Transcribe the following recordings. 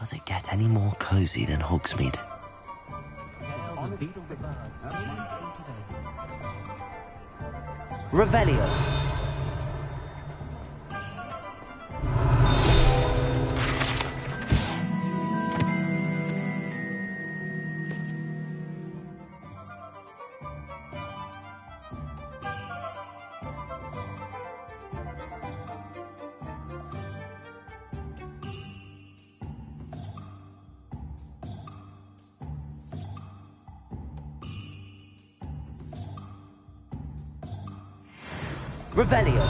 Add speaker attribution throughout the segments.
Speaker 1: Does it get any more cosy than Hogsmeade? Revelio. Revelio.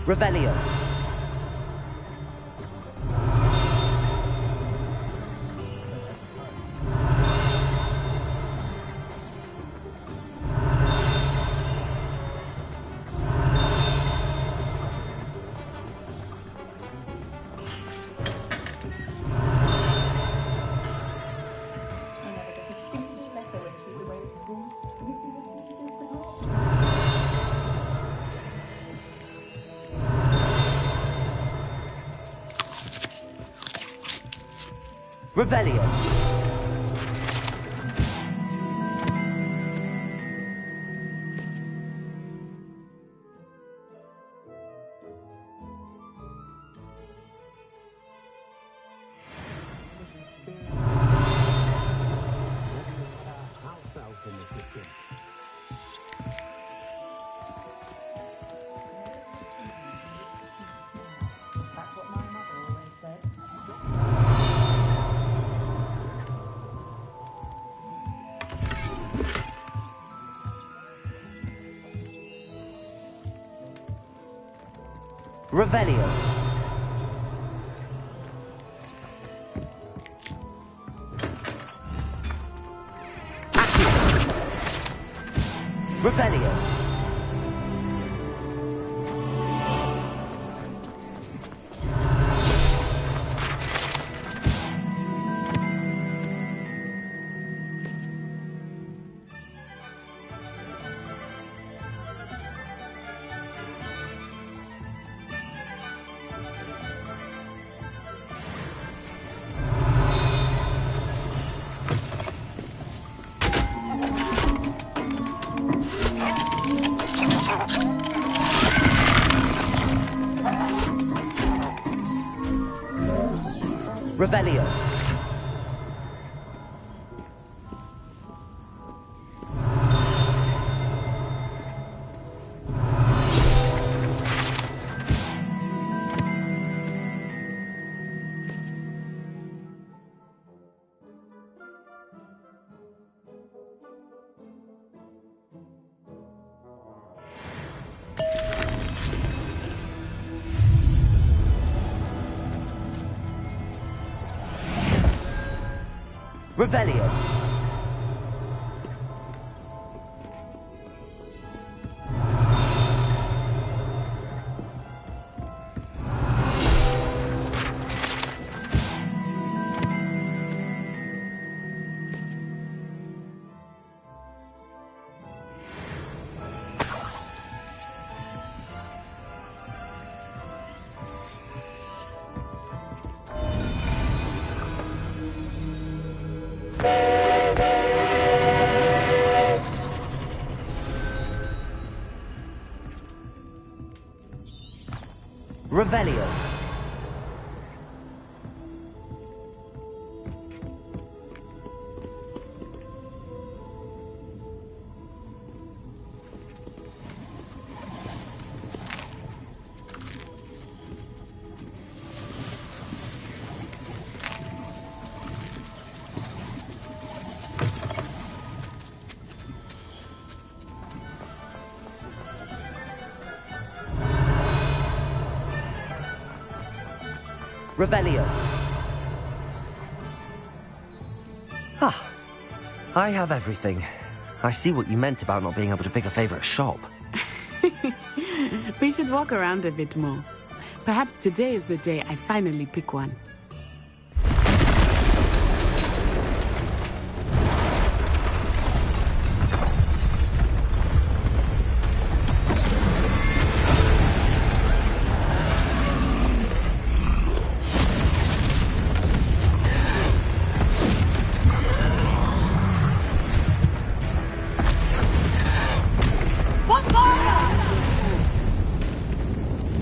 Speaker 1: Revelio. Revelio. Revelio. Revelio. Revelio. Revelio. Revelio. Revelio. Ah, I have everything. I see what you meant about not being able to pick a favorite shop.
Speaker 2: We should walk around a bit more. Perhaps today is the day I finally pick one.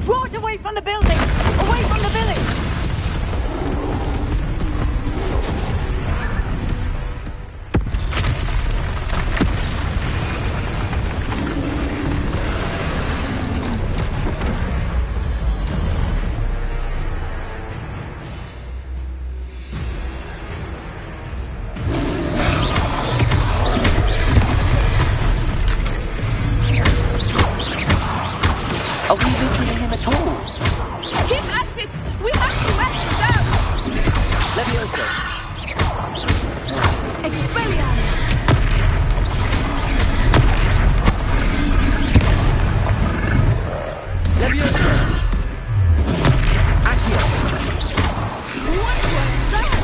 Speaker 3: Draw it away from the building! Away from the village!
Speaker 1: Are we even killing him at all?
Speaker 2: Keep at it! We have to let him down!
Speaker 1: Leviosa!
Speaker 3: Expelliarmus!
Speaker 1: Leviosa! Accio!
Speaker 2: What was that?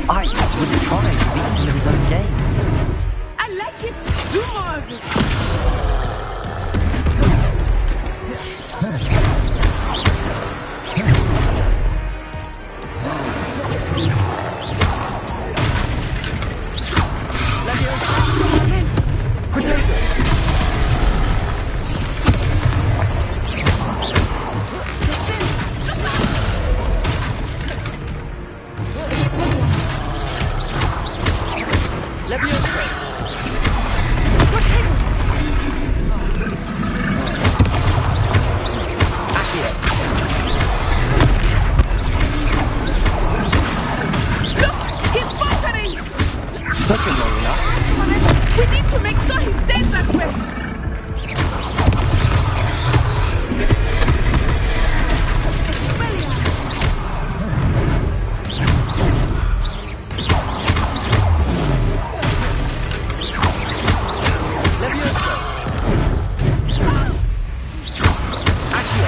Speaker 1: I was trying to beat him in his own game.
Speaker 2: I like it! Do more of it!
Speaker 1: Took him long enough.
Speaker 2: We need to make sure he stays that way!
Speaker 1: Leviosa! Accio!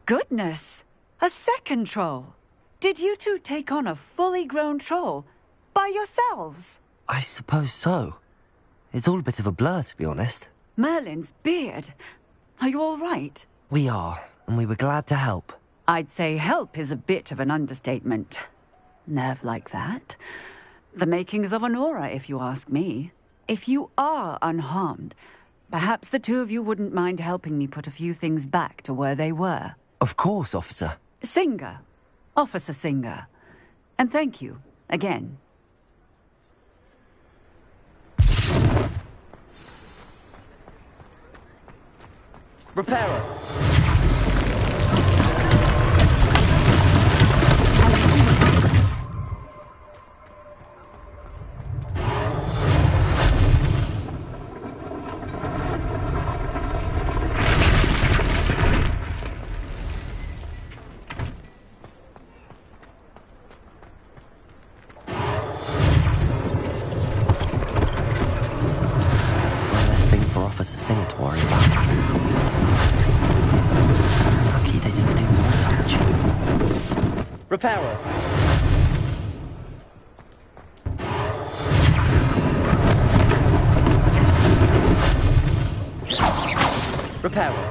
Speaker 3: Goodness! A second troll! Did you two take on a fully grown troll? By yourselves?
Speaker 1: I suppose so. It's all a bit of a blur, to be honest.
Speaker 3: Merlin's beard. Are you all right?
Speaker 1: We are, and we were glad to help.
Speaker 3: I'd say help is a bit of an understatement. Nerve like that. The makings of an aura, if you ask me. If you are unharmed, perhaps the two of you wouldn't mind helping me put a few things back to where they were.
Speaker 1: Of course, officer.
Speaker 3: Singer. Officer Singer. And thank you, again.
Speaker 1: Reparo! Officer Singer to worry about. Lucky they didn't do more damage. Reparo! Reparo!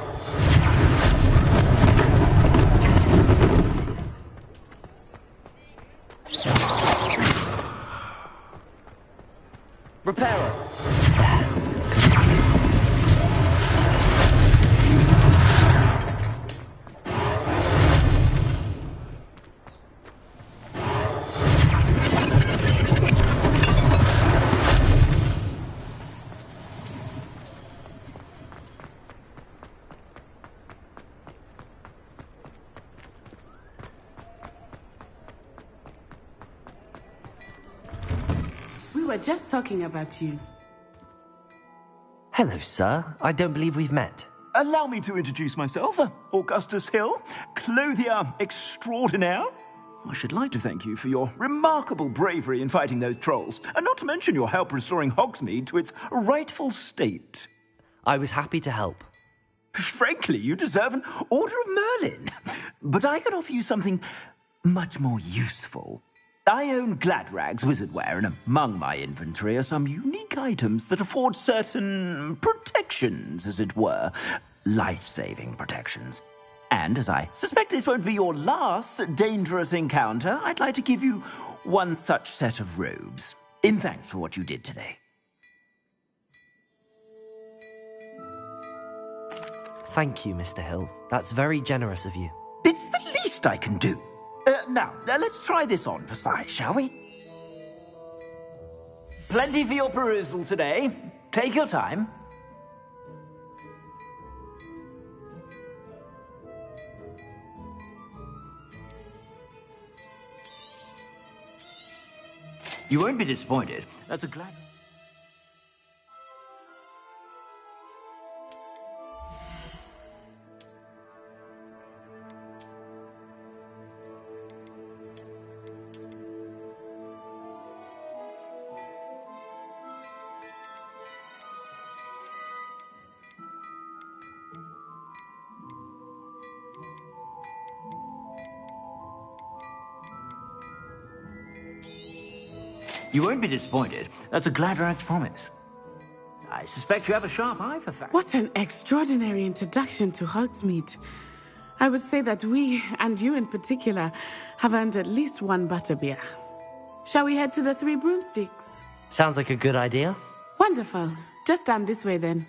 Speaker 1: Reparo!
Speaker 2: just talking about you.
Speaker 1: Hello, sir. I don't believe we've met.
Speaker 4: Allow me to introduce myself, Augustus Hill, clothier extraordinaire. I should like to thank you for your remarkable bravery in fighting those trolls, and not to mention your help restoring Hogsmeade to its rightful state.
Speaker 1: I was happy to help.
Speaker 4: Frankly, you deserve an Order of Merlin. But I can offer you something much more useful. I own Gladrag's wizardware, and among my inventory are some unique items that afford certain protections, as it were. Life-saving protections. And as I suspect this won't be your last dangerous encounter, I'd like to give you one such set of robes, in thanks for what you did today.
Speaker 1: Thank you, Mr. Hill. That's very generous of you.
Speaker 4: It's the least I can do. Now, let's try this on for size, shall we? Plenty for your perusal today. Take your time. You won't be disappointed. That's a glad... You won't be disappointed. That's a Gladrag's promise. I suspect you have a sharp eye for facts.
Speaker 2: What an extraordinary introduction to Hogsmeade. I would say that we, and you in particular, have earned at least one butterbeer. Shall we head to the Three Broomsticks?
Speaker 1: Sounds like a good idea.
Speaker 2: Wonderful. Just down this way then.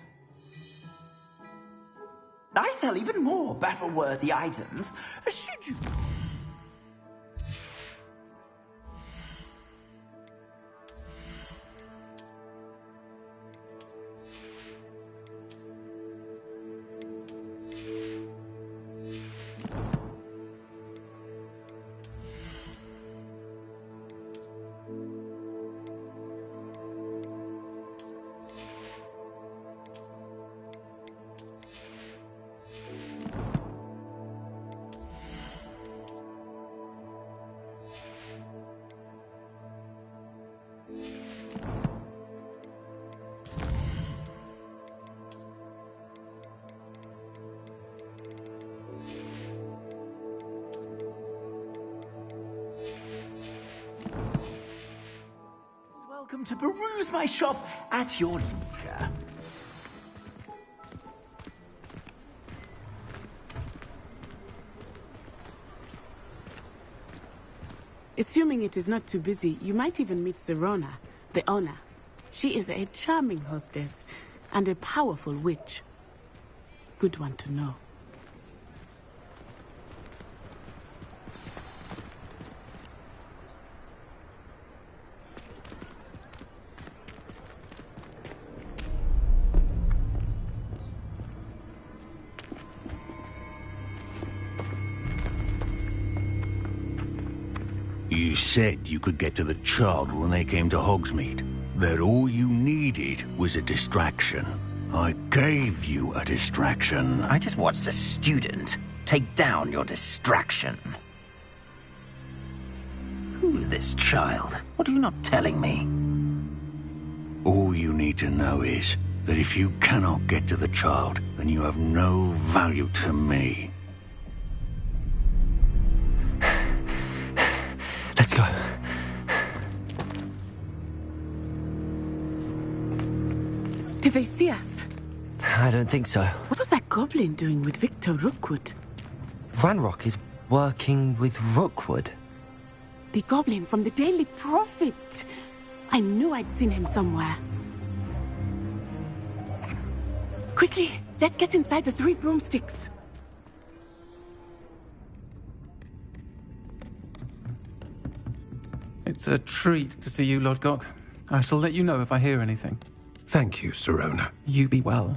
Speaker 4: I sell even more battle-worthy items. Should you... Welcome to peruse my shop at your leisure.
Speaker 2: Assuming it is not too busy, you might even meet Serona, the owner. She is a charming hostess and a powerful witch. Good one to know.
Speaker 5: You said you could get to the child when they came to Hogsmeade. That all you needed was a distraction. I gave you a distraction.
Speaker 4: I just watched a student take down your distraction. Who's this child? What are you not telling me?
Speaker 5: All you need to know is that if you cannot get to the child, then you have no value to me.
Speaker 1: Let's go.
Speaker 2: Did they see us?
Speaker 1: I don't think so.
Speaker 2: What was that goblin doing with Victor Rookwood?
Speaker 1: Ranrock is working with Rookwood.
Speaker 2: The goblin from the Daily Prophet. I knew I'd seen him somewhere. Quickly, let's get inside the Three Broomsticks.
Speaker 6: It's a treat to see you, Lord Gok. I shall let you know if I hear anything.
Speaker 7: Thank you, Serona.
Speaker 6: You be well.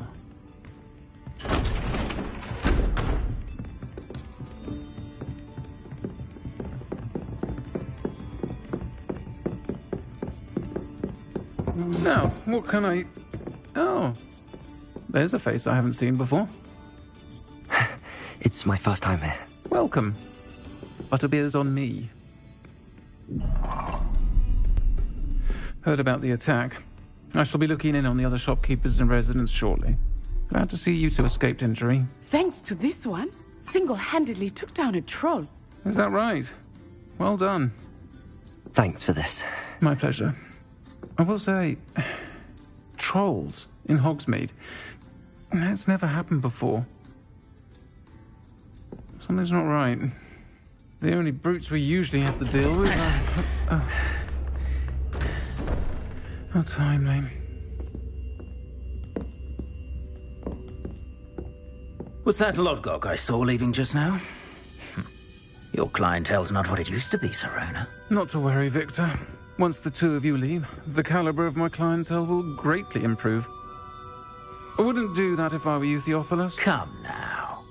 Speaker 6: Now, what can I... Oh, there's a face I haven't seen before.
Speaker 1: It's my first time here.
Speaker 6: Welcome. Butterbeer's on me. Heard about the attack. I shall be looking in on the other shopkeepers and residents shortly. Glad to see you two escaped injury.
Speaker 2: Thanks to this one, single-handedly took down a troll.
Speaker 6: Is that right? Well done.
Speaker 1: Thanks for this.
Speaker 6: My pleasure. I will say, trolls in Hogsmeade. That's never happened before. Something's not right. The only brutes we usually have to deal with are... How timely.
Speaker 4: Was that Lodgok I saw leaving just now? Your clientele's not what it used to be, Serona.
Speaker 6: Not to worry, Victor. Once the two of you leave, the caliber of my clientele will greatly improve. I wouldn't do that if I were you, Theophilus.
Speaker 4: Come now.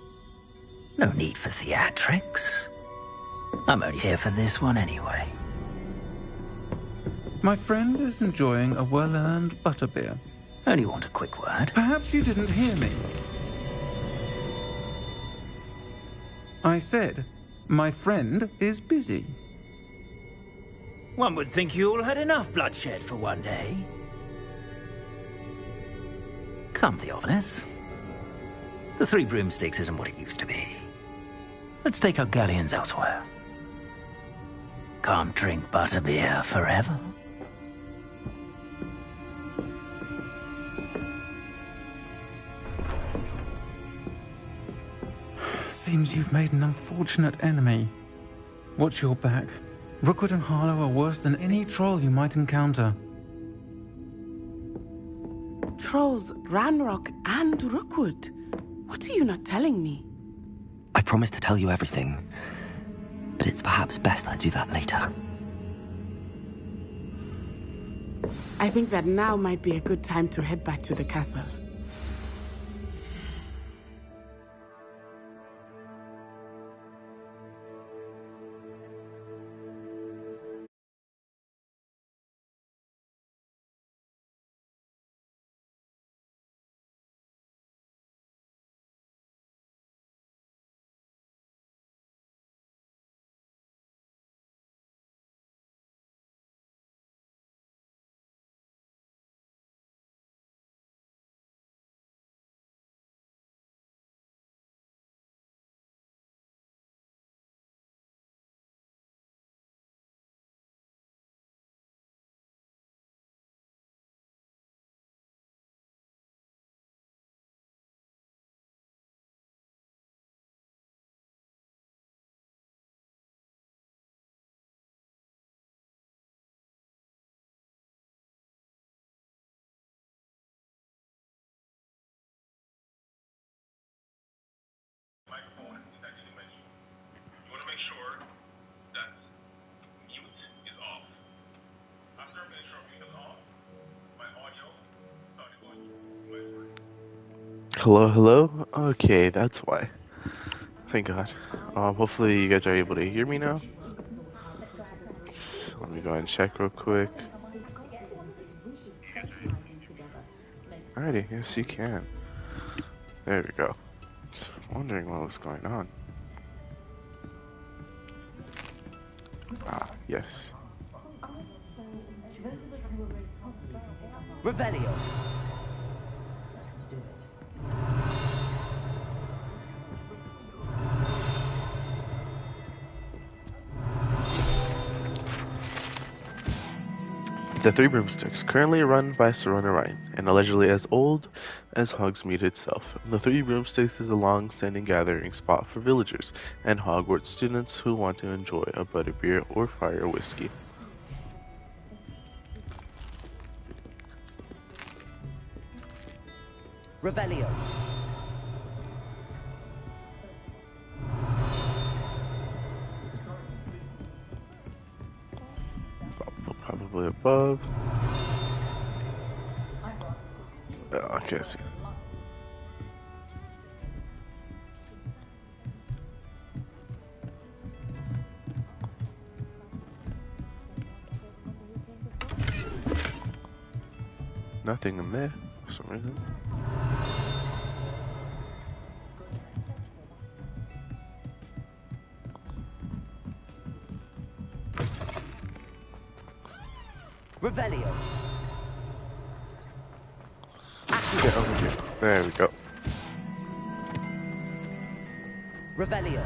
Speaker 4: No need for theatrics. I'm only here for this one anyway.
Speaker 6: My friend is enjoying a well-earned butterbeer.
Speaker 4: Only want a quick word.
Speaker 6: Perhaps you didn't hear me. I said, my friend is busy.
Speaker 4: One would think you all had enough bloodshed for one day. Come, Theophilus. The Three Broomsticks isn't what it used to be. Let's take our galleons elsewhere. Can't drink butterbeer forever.
Speaker 6: Seems you've made an unfortunate enemy. Watch your back. Rookwood and Harlow are worse than any troll you might encounter.
Speaker 2: Trolls, Ranrock, and Rookwood. What are you not telling me?
Speaker 1: I promise to tell you everything, but it's perhaps best I do that later.
Speaker 2: I think that now might be a good time to head back to the castle.
Speaker 8: Microphone is actually menu. You want to make sure that mute is off. After I make sure mute is off, my audio started going to my screen.
Speaker 9: Hello, hello? Okay, that's why. Thank God. Hopefully you guys are able to hear me now. Let me go ahead and check real quick. Alrighty, yes you can. There we go. Just wondering what was going on. Ah, yes.
Speaker 1: Revelio.
Speaker 9: The Three Broomsticks, currently run by Serona Ryan, and allegedly as old as Hogsmeade itself. The Three Broomsticks is a long-standing gathering spot for villagers and Hogwarts students who want to enjoy a butterbeer or fire whiskey.
Speaker 1: Revelio.
Speaker 9: Probably above. Yeah, okay, I see. nothing in there for some reason.
Speaker 1: Revelio.
Speaker 9: Get over here. There we go.
Speaker 1: Revelio.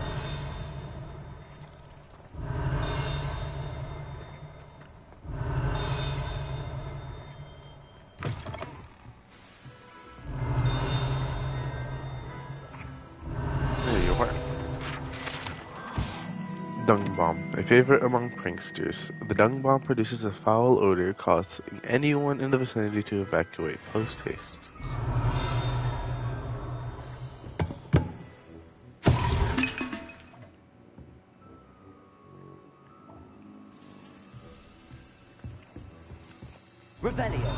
Speaker 9: There you are. Dung bomb. A favorite among pranksters. The dung bomb produces a foul odor causing anyone in the vicinity to evacuate post haste.
Speaker 1: Revelio.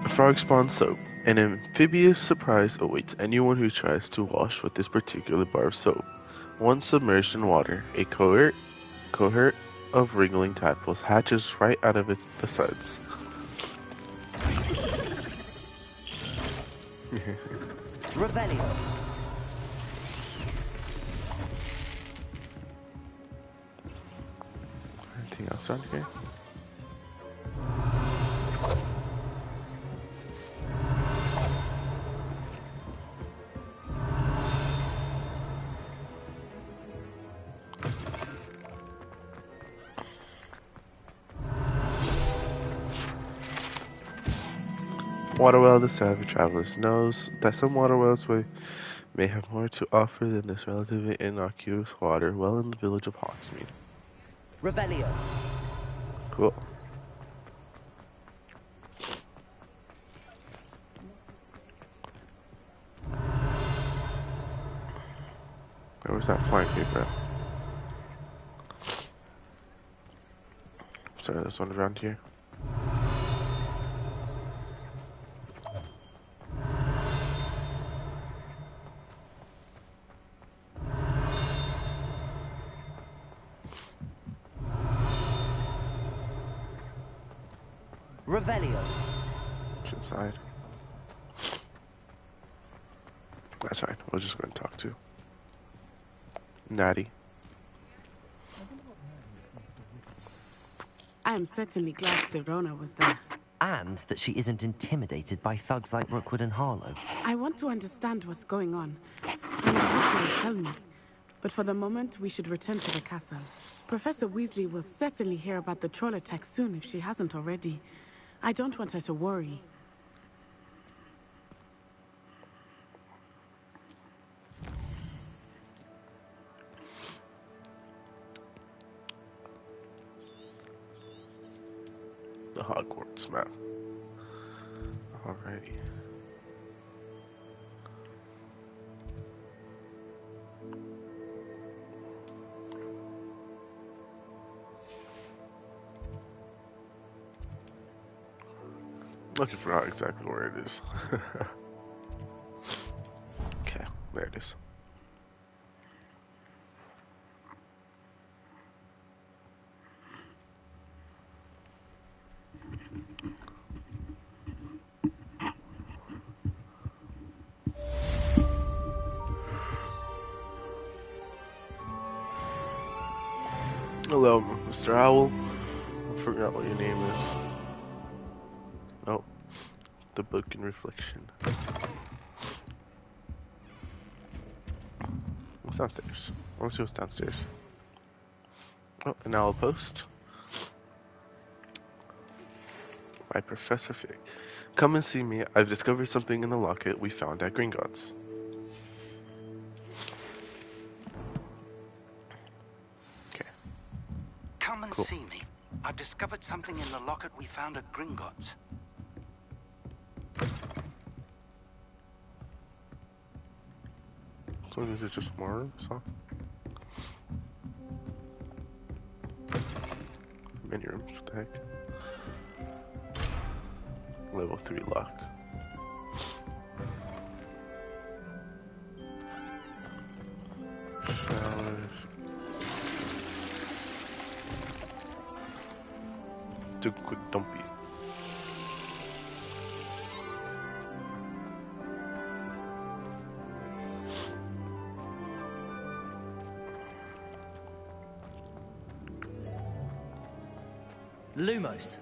Speaker 9: Frog spawn soap. An amphibious surprise awaits anyone who tries to wash with this particular bar of soap. Once submerged in water, a cohort of wriggling tadpoles hatches right out of the suds.
Speaker 1: Revelio.
Speaker 9: Anything else on here? Waterwell. The savvy travelers knows that some waterwells may have more to offer than this relatively innocuous water well in the village of Hogsmeade.
Speaker 1: Revelio.
Speaker 9: Cool. Where was that flying paper at? Sorry, there's one around here.
Speaker 1: Revelio.
Speaker 9: It's inside. That's fine. We'll just go and talk to Natty.
Speaker 2: I am certainly glad Sirona was there.
Speaker 1: And that she isn't intimidated by thugs like Rookwood and Harlow.
Speaker 2: I want to understand what's going on, and I hope you will tell me. But for the moment, we should return to the castle. Professor Weasley will certainly hear about the troll attack soon if she hasn't already. I don't want her to worry.
Speaker 9: The Hogwarts map. Alrighty. Looking for out exactly where it is. Okay, there it is. Hello, Mr. Owl. I forgot what your name is. Nope. The book in reflection. What's downstairs? I want to see what's downstairs. Oh, an owl post. By Professor Fig. Come and see me. I've discovered something in the locket we found at Gringotts. Okay.
Speaker 10: Come and
Speaker 9: Cool.
Speaker 10: see me. I've discovered something in the locket we found at Gringotts.
Speaker 9: So these are just more rooms, huh? Many rooms, what the heck? Level 3 lock. Showers. Too quick, dumpy.
Speaker 1: Lumos.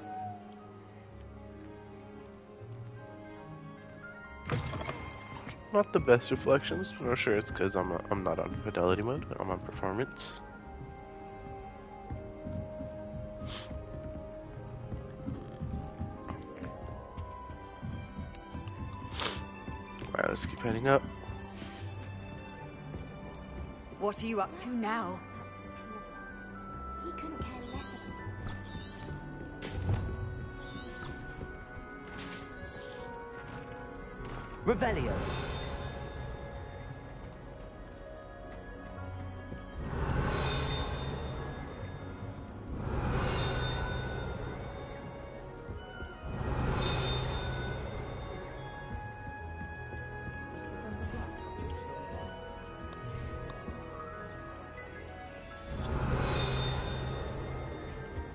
Speaker 9: Not the best reflections, but I'm sure it's because I'm not on fidelity mode. I'm on performance. Alright, let's keep heading up.
Speaker 3: What are you up to now?
Speaker 11: He couldn't care less.
Speaker 1: Revelio.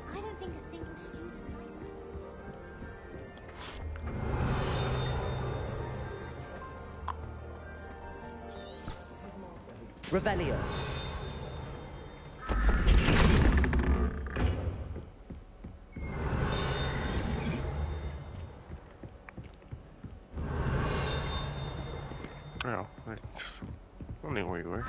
Speaker 11: I don't think a single student liked them.
Speaker 1: Revelio.
Speaker 9: Oh, I just wondering where you were.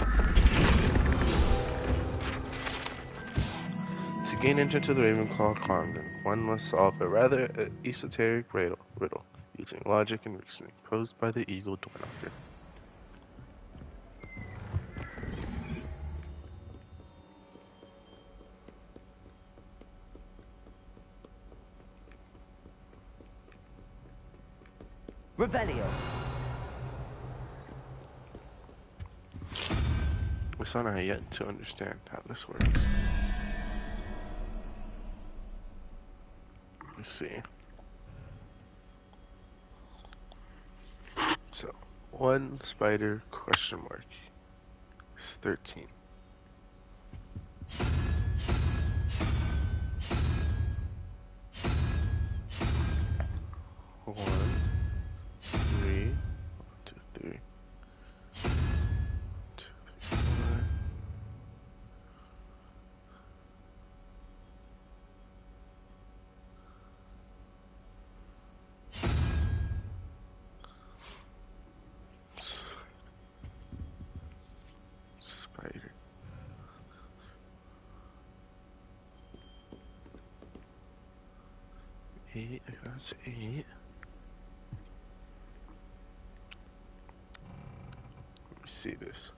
Speaker 9: To gain entrance to the Ravenclaw Convent, one must solve a rather esoteric riddle using logic and reasoning posed by the Eagle Door Knocker.
Speaker 1: Revelio.
Speaker 9: We still not yet to understand how this works. Let's see. So, one spider question mark is 13. One, three, 2, 3, 2, 3, 4. Spider. Eight, I got 8. Let me see this.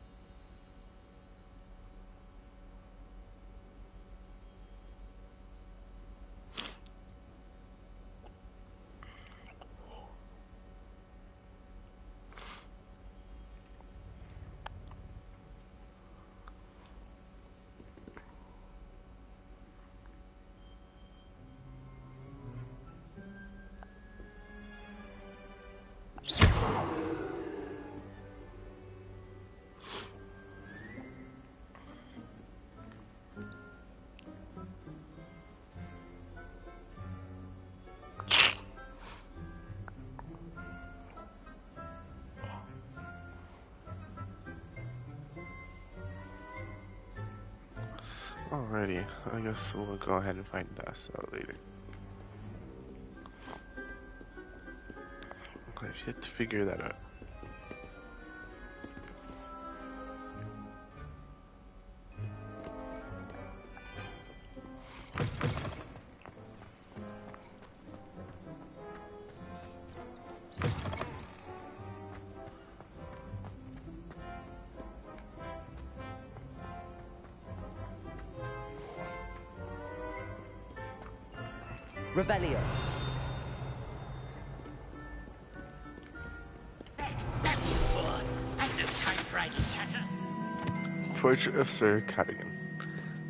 Speaker 9: Alrighty, I guess we'll go ahead and find that out later. I've yet to figure that out.
Speaker 1: Revelio.
Speaker 9: Portrait of Sir Cadogan.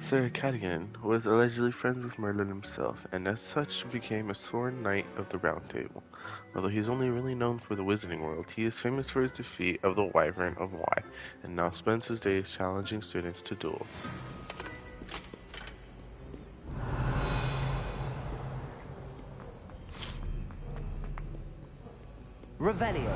Speaker 9: Professor Cadigan was allegedly friends with Merlin himself, and as such became a sworn knight of the Round Table. Although he's only really known for the Wizarding world, he is famous for his defeat of the Wyvern of Y, and now spends his days challenging students to duels.
Speaker 1: Revelio.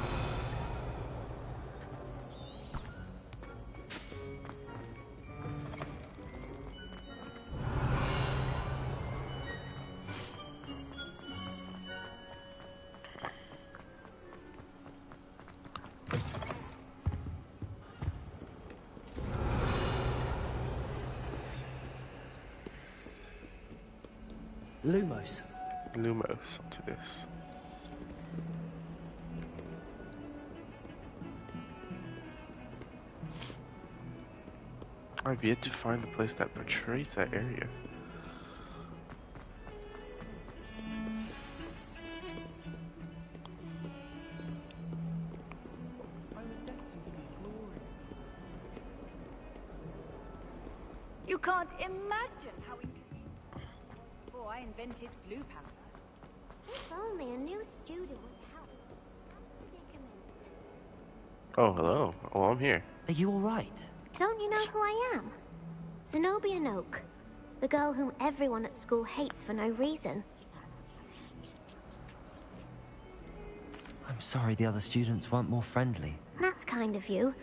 Speaker 1: Lumos.
Speaker 9: Lumos onto this. I've yet to find a place that portrays that area.
Speaker 3: You can't imagine how before I invented flu powder.
Speaker 11: If only a new student would help. Predicament.
Speaker 9: Oh, hello. Oh, I'm here.
Speaker 1: Are you alright?
Speaker 11: Don't you know who I am? Zenobia Noak, the girl whom everyone at school hates for no reason.
Speaker 1: I'm sorry the other students weren't more friendly.
Speaker 11: That's kind of you.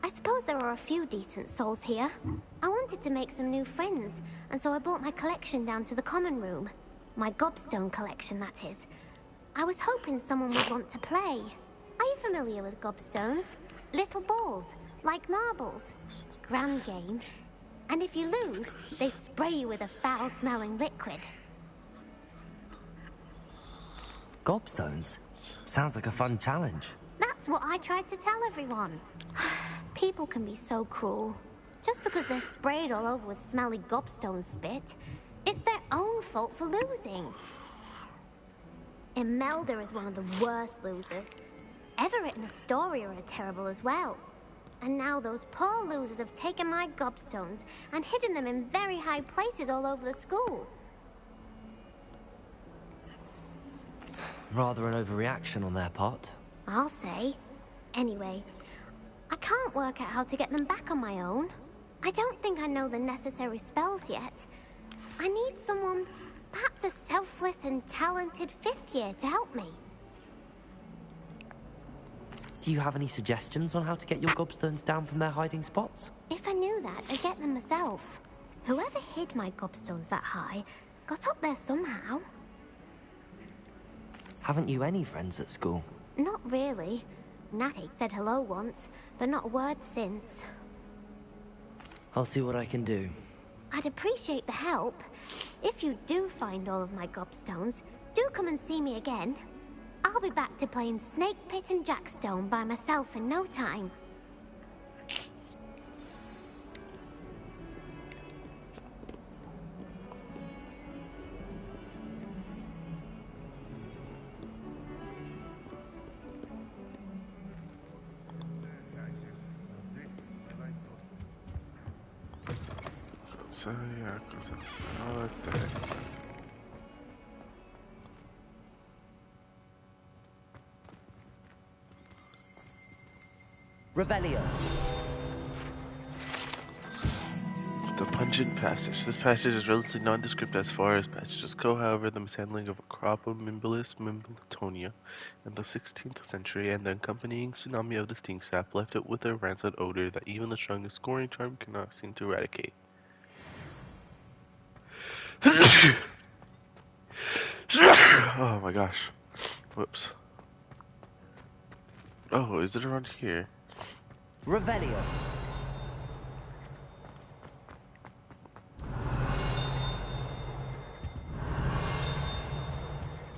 Speaker 11: I suppose there are a few decent souls here. I wanted to make some new friends, and so I brought my collection down to the common room. My gobstone collection, that is. I was hoping someone would want to play. Are you familiar with gobstones? Little balls, like marbles. Grand game. And if you lose, they spray you with a foul-smelling liquid.
Speaker 1: Gobstones? Sounds like a fun challenge.
Speaker 11: That's what I tried to tell everyone. People can be so cruel. Just because they're sprayed all over with smelly gobstone spit, it's their own fault for losing. Imelda is one of the worst losers. Everett and Astoria are terrible as well. And now those poor losers have taken my gobstones and hidden them in very high places all over the school.
Speaker 1: Rather an overreaction on their part.
Speaker 11: I'll say. Anyway, I can't work out how to get them back on my own. I don't think I know the necessary spells yet. I need someone, perhaps a selfless and talented 5th year to help me.
Speaker 1: Do you have any suggestions on how to get your gobstones down from their hiding spots?
Speaker 11: If I knew that, I'd get them myself. Whoever hid my gobstones that high got up there somehow.
Speaker 1: Haven't you any friends at school?
Speaker 11: Not really. Natty said hello once, but not a word since.
Speaker 1: I'll see what I can do.
Speaker 11: I'd appreciate the help. If you do find all of my gobstones, do come and see me again. I'll be back to playing Snake Pit and Jackstone by myself in no time.
Speaker 9: So yeah, what the heck?
Speaker 1: Revelio.
Speaker 9: The pungent passage. This passage is relatively nondescript as far as passages go. However, the mishandling of a crop of Mimbletonia in the 16th century and the accompanying tsunami of the sting sap left it with a rancid odor that even the strongest scoring charm cannot seem to eradicate. Oh my gosh. Whoops. Oh, is it around here?
Speaker 1: Revelio.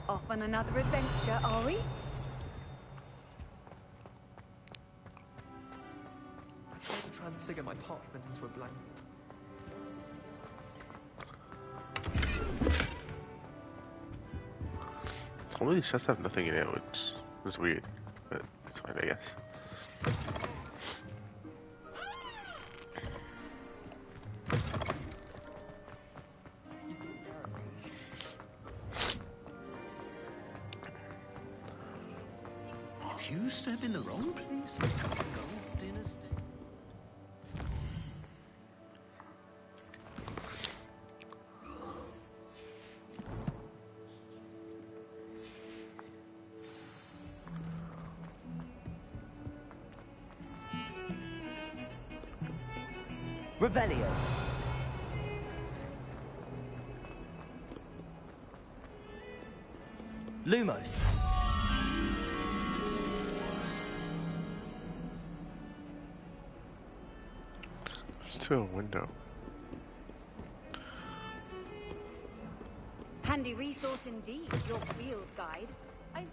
Speaker 3: Off on another adventure, are we?
Speaker 1: Transfigure my parchment into a blank.
Speaker 9: Some of these chests have nothing in it, which is weird, but it's fine, I guess.
Speaker 5: You step in the wrong place. Dinner steak.
Speaker 1: Revelio. Lumos.
Speaker 9: Still a window.
Speaker 12: Handy resource indeed, your field guide. I've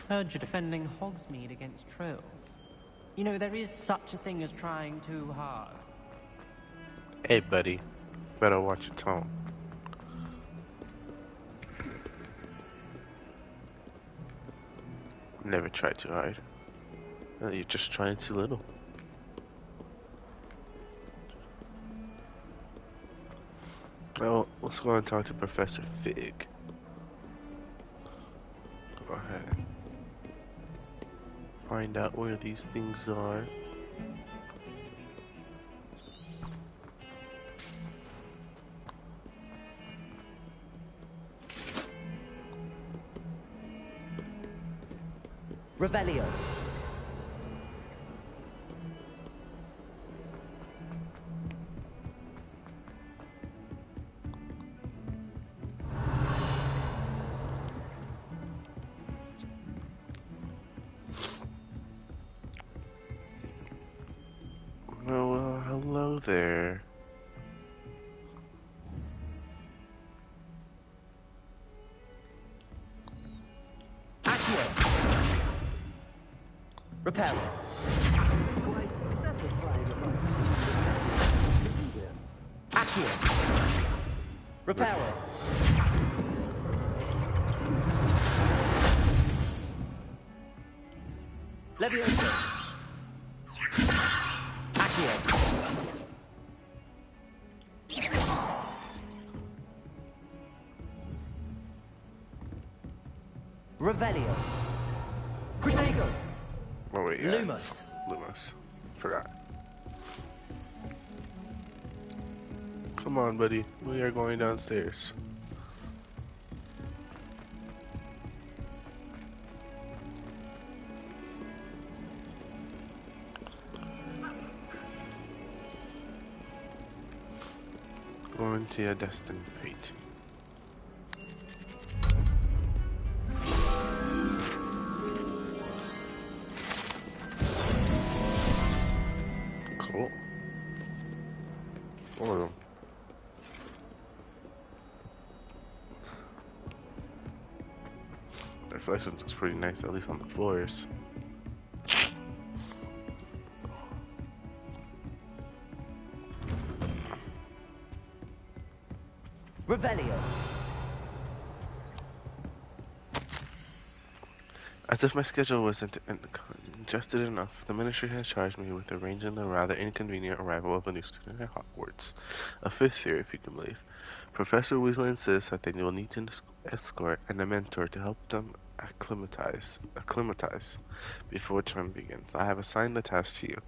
Speaker 13: Heard you're defending Hogsmeade against trolls. You know, there is such a thing as trying too hard.
Speaker 9: Hey, buddy. Better watch your tone. Never try too hard. You're just trying too little. Well, let's go and talk to Professor Fig. Go ahead. Find out where these things are.
Speaker 1: Revelio.
Speaker 9: Well, hello there.
Speaker 1: Repel. Accio. Reparo. Levioso. Accio. Revelio. Protego.
Speaker 9: Oh wait, yeah.
Speaker 1: Lumos.
Speaker 9: Lumos. Forgot. Come on, buddy. We are going downstairs. Going to your destined fate. Cool. It's one of them. The reflection looks pretty nice, at least on the floors.
Speaker 1: Revelio.
Speaker 9: As if my schedule wasn't congested enough, the Ministry has charged me with arranging the rather inconvenient arrival of a new student at Hogwarts. A fifth year, if you can believe. Professor Weasley insists that they will need an escort and a mentor to help them acclimatize before term begins. I have assigned the task to you.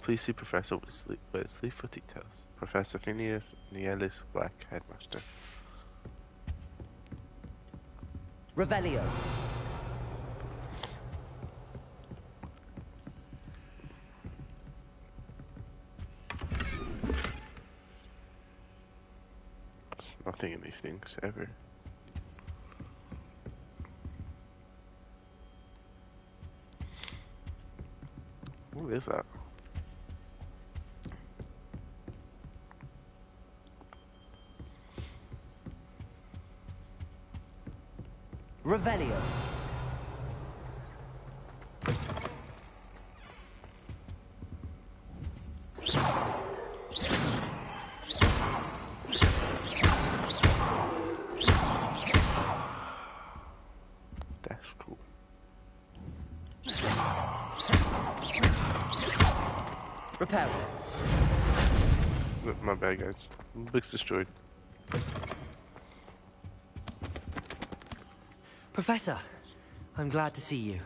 Speaker 9: Please see Professor Weasley for details. Professor Phineas Nielis, Black Headmaster.
Speaker 1: Revelio.
Speaker 9: There's nothing in these things, ever. What is that?
Speaker 1: Revelio.
Speaker 9: That's cool.
Speaker 1: Repair.
Speaker 9: My bad, guys. Book's destroyed.
Speaker 1: Professor, I'm glad to see you.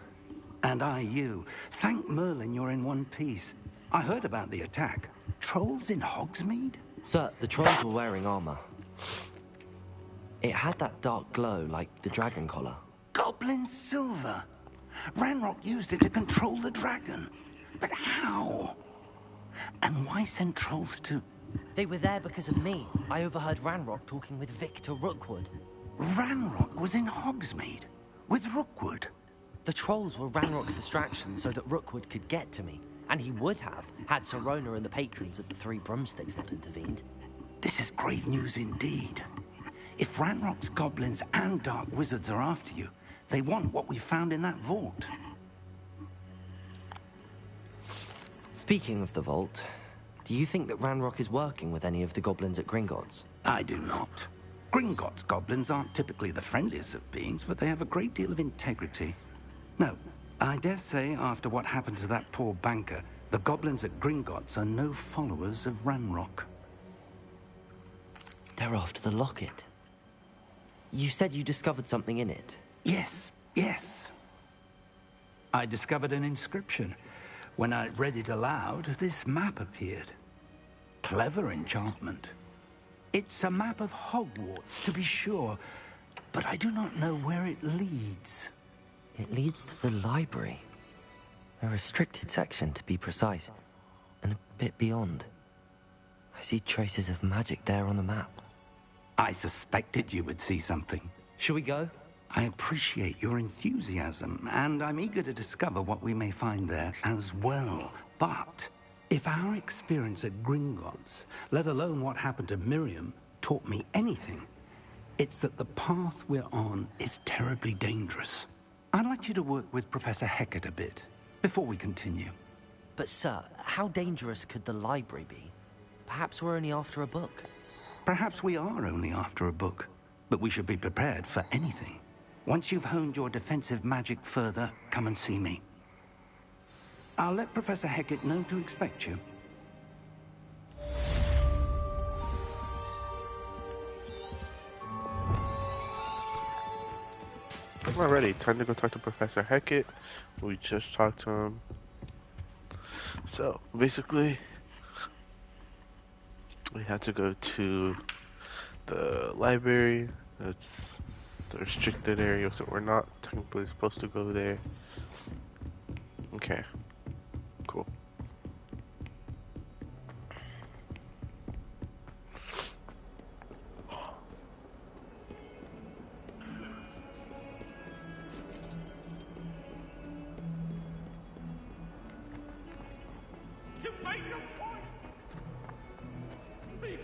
Speaker 10: And I you. Thank Merlin you're in one piece. I heard about the attack. Trolls in Hogsmeade?
Speaker 1: Sir, the trolls were wearing armor. It had that dark glow like the dragon collar.
Speaker 10: Goblin silver. Ranrock used it to control the dragon. But how? And why send trolls to...
Speaker 1: They were there because of me. I overheard Ranrock talking with Victor Rookwood.
Speaker 10: Ranrock was in Hogsmeade? With Rookwood?
Speaker 1: The trolls were Ranrock's distraction so that Rookwood could get to me. And he would have, had Sirona and the patrons at the Three Broomsticks not intervened.
Speaker 10: This is grave news indeed. If Ranrock's goblins and dark wizards are after you, they want what we found in that vault.
Speaker 1: Speaking of the vault, do you think that Ranrock is working with any of the goblins at Gringotts?
Speaker 10: I do not. Gringotts goblins aren't typically the friendliest of beings, but they have a great deal of integrity. No, I dare say after what happened to that poor banker, the goblins at Gringotts are no followers of Ranrock.
Speaker 1: They're after the locket. You said you discovered something in it.
Speaker 10: Yes, yes. I discovered an inscription. When I read it aloud, this map appeared. Clever enchantment. It's a map of Hogwarts, to be sure, but I do not know where it leads.
Speaker 1: It leads to the library. A restricted section, to be precise, and a bit beyond. I see traces of magic there on the map.
Speaker 10: I suspected you would see something.
Speaker 1: Shall we go?
Speaker 10: I appreciate your enthusiasm, and I'm eager to discover what we may find there as well. But if our experience at Gringotts, let alone what happened to Miriam, taught me anything, it's that the path we're on is terribly dangerous. I'd like you to work with Professor Hecat a bit before we continue.
Speaker 1: But sir, how dangerous could the library be? Perhaps we're only after a book.
Speaker 10: Perhaps we are only after a book, but we should be prepared for anything. Once you've honed your defensive magic further, come and see me. I'll let Professor Hecat know to expect you.
Speaker 9: Alrighty, time to go talk to Professor Hecat. We just talked to him. So, basically, we had to go to the library. That's the restricted area, so we're not technically supposed to go there. Okay, cool.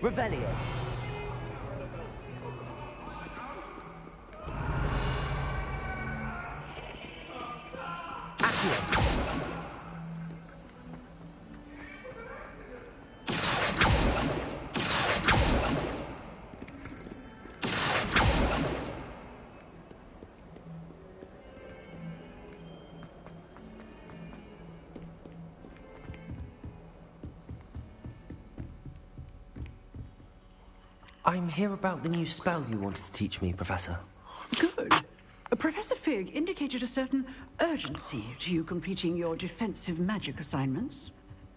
Speaker 1: Revelio. I'm here about the new spell you wanted to teach me, Professor.
Speaker 14: Good. Professor Fig indicated a certain urgency to you completing your defensive magic assignments.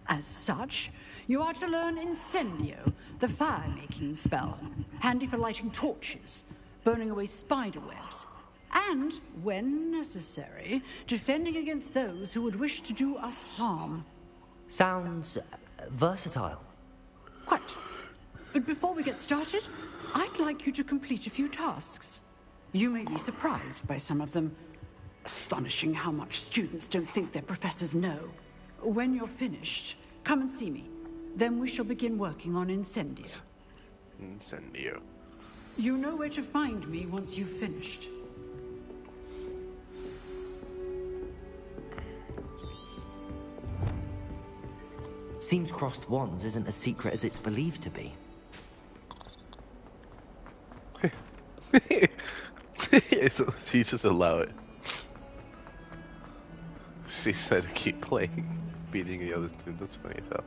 Speaker 14: As such, you are to learn Incendio, the fire-making spell, handy for lighting torches, burning away spider webs, and, when necessary, defending against those who would wish to do us harm.
Speaker 1: Sounds versatile.
Speaker 14: Quite. But before we get started, I'd like you to complete a few tasks. You may be surprised by some of them. Astonishing how much students don't think their professors know. When you're finished, come and see me. Then we shall begin working on Incendio.
Speaker 9: Incendio.
Speaker 14: You know where to find me once you've finished.
Speaker 1: Seems crossed wands isn't as secret as it's believed to be.
Speaker 9: So you just allow it. She said to keep playing, beating the other two. That's funny as hell.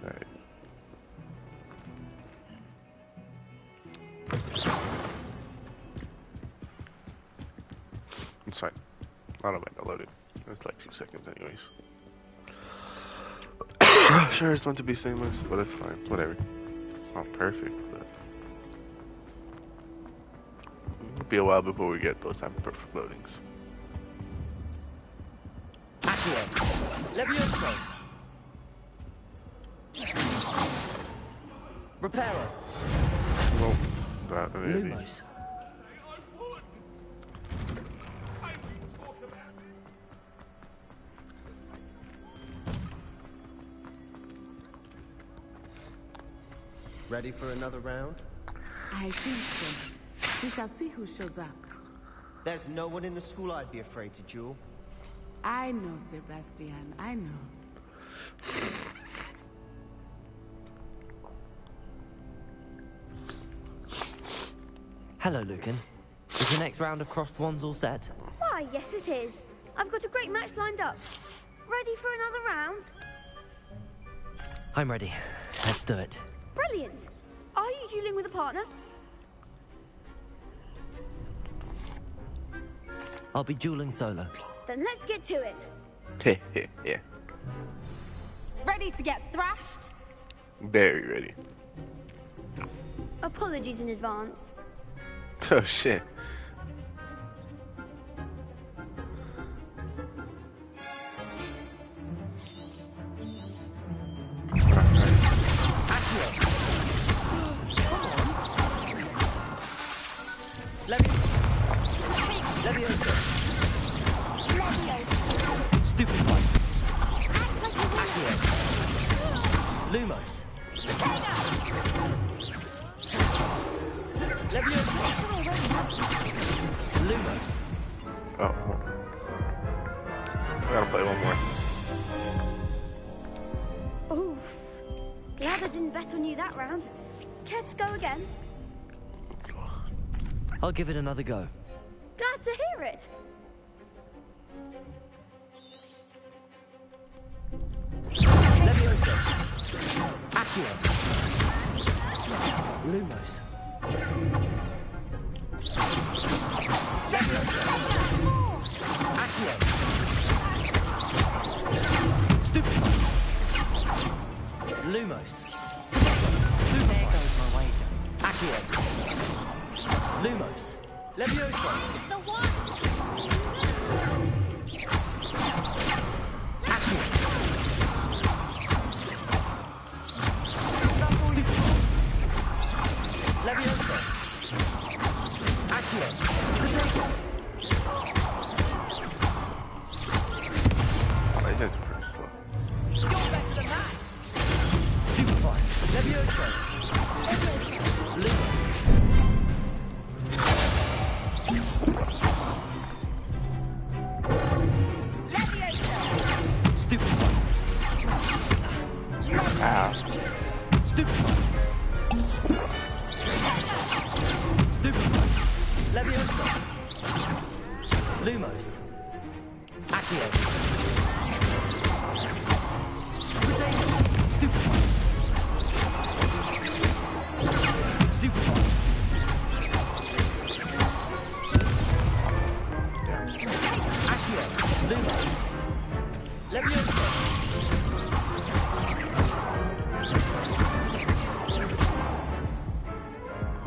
Speaker 9: Alright. It's fine. I don't mind the loading. It's like 2 seconds anyways. Sure, it's meant to be seamless, but it's fine. Whatever. It's not perfect, but it'll be a while before we get those type of perfect loadings.
Speaker 1: Levioso. Reparo.
Speaker 9: Well, that
Speaker 1: Lumos.
Speaker 15: Ready for another round?
Speaker 2: I think so. We shall see who shows up.
Speaker 15: There's no one in the school I'd be afraid to duel.
Speaker 2: I know, Sebastian. I know.
Speaker 1: Hello, Lucan. Is the next round of Crossed Wands all set?
Speaker 16: Why, yes it is. I've got a great match lined up. Ready for another round?
Speaker 1: I'm ready. Let's do it.
Speaker 16: Brilliant. Are you dueling with a partner?
Speaker 1: I'll be dueling solo.
Speaker 16: Then let's get to it.
Speaker 9: Yeah.
Speaker 16: Ready to get thrashed?
Speaker 9: Very ready.
Speaker 16: Apologies in advance.
Speaker 9: Oh shit.
Speaker 1: Levioso. Stupid one. Accio. Lumos. Levioso. Lumos.
Speaker 9: Oh. I gotta play one more.
Speaker 16: Oof. Glad I didn't bet on you that round. Care to go again?
Speaker 1: I'll give it another go.
Speaker 16: Glad to hear it.
Speaker 1: Levioso. Accio. Lumos. Levioso. Accio. Stupid. Lumos. There goes my wager. Accio. Lumos. Levioso.
Speaker 16: The one.
Speaker 1: Accio. Levioso. Accio.
Speaker 9: My head's pretty slow.
Speaker 16: You're better than that.
Speaker 1: Superfly. Levioso. Lumos. Stupefy.
Speaker 9: Ow.
Speaker 1: Stupefy. Stupefy. Leviosa. Lumos. Accio. Stupefy. Stupefy. Accio. Lumos. Leviosa.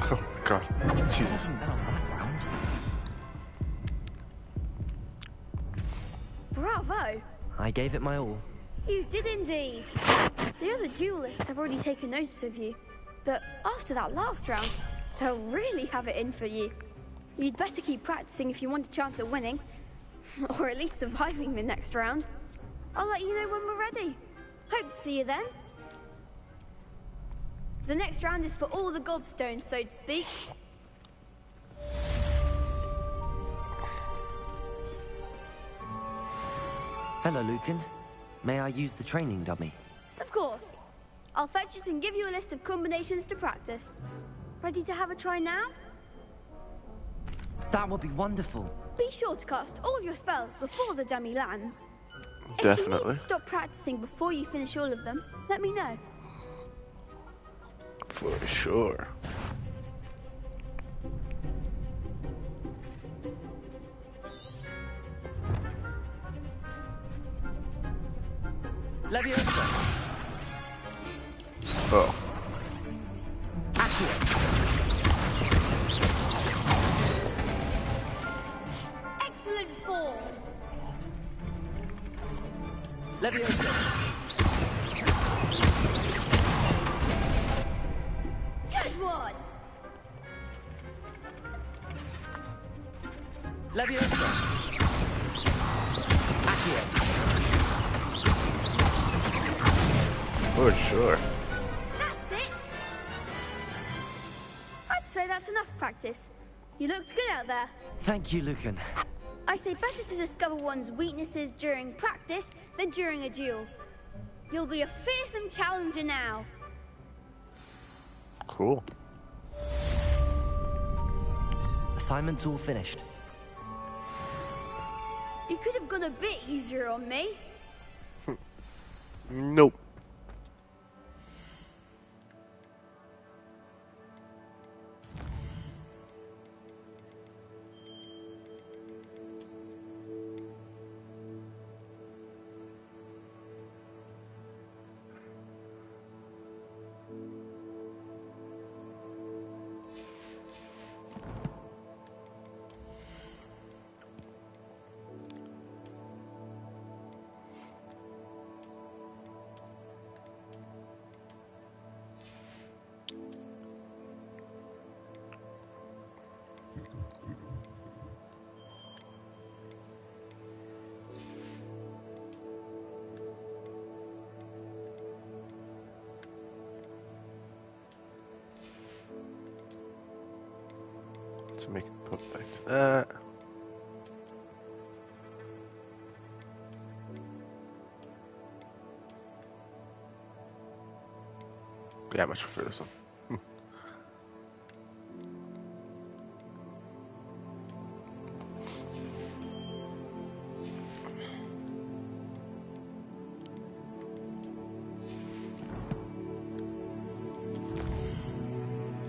Speaker 9: Oh my god. Jesus.
Speaker 16: Bravo.
Speaker 1: I gave it my all.
Speaker 16: You did indeed. The other duelists have already taken notice of you. But after that last round, they'll really have it in for you. You'd better keep practicing if you want a chance at winning. Or at least surviving the next round. I'll let you know when we're ready. Hope to see you then. The next round is for all the gobstones, so to speak.
Speaker 1: Hello, Lucan. May I use the training dummy?
Speaker 16: Of course. I'll fetch it and give you a list of combinations to practice. Ready to have a try now?
Speaker 1: That would be wonderful.
Speaker 16: Be sure to cast all your spells before the dummy lands. If you need
Speaker 9: Definitely.
Speaker 16: to stop practicing before you finish all of them, let me know.
Speaker 9: For sure.
Speaker 1: Leviosa.
Speaker 9: Oh.
Speaker 16: Excellent form.
Speaker 1: Leviosa.
Speaker 16: Good one.
Speaker 1: Leviosa. Accio.
Speaker 9: For sure.
Speaker 16: That's it. I'd say that's enough practice. You looked good out there.
Speaker 1: Thank you, Lucan.
Speaker 16: I say better to discover one's weaknesses during practice than during a duel. You'll be a fearsome challenger now.
Speaker 9: Cool.
Speaker 1: Assignment's all finished.
Speaker 16: You could have gone a bit easier on me.
Speaker 9: Nope. To make it put back to that. Yeah, I much prefer this one.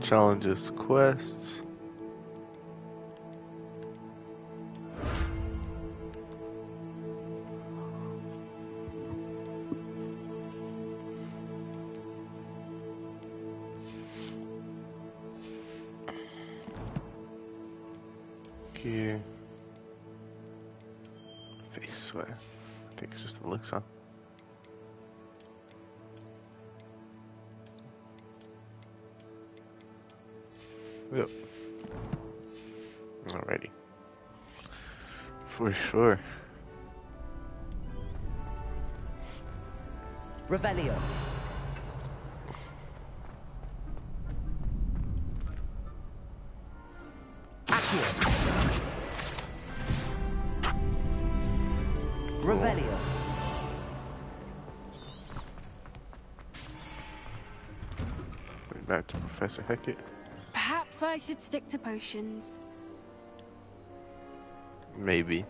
Speaker 9: Challenges, quests. Okay. Face sweat. I think it's just the looks, huh? Yep. Alrighty. For sure.
Speaker 1: Revelio. Accio. Revelio.
Speaker 9: Going back to Professor Hackett.
Speaker 2: Perhaps I should stick to potions.
Speaker 9: Maybe.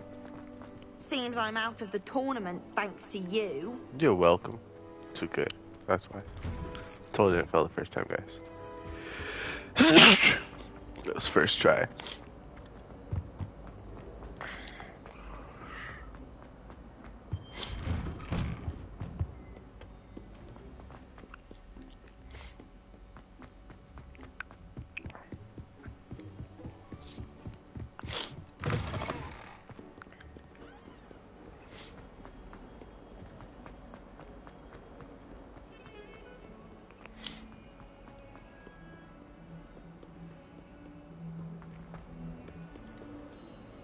Speaker 17: Seems I'm out of the tournament thanks to you.
Speaker 9: You're welcome. Too good. That's why. Told you it fell the first time, guys. That was first try.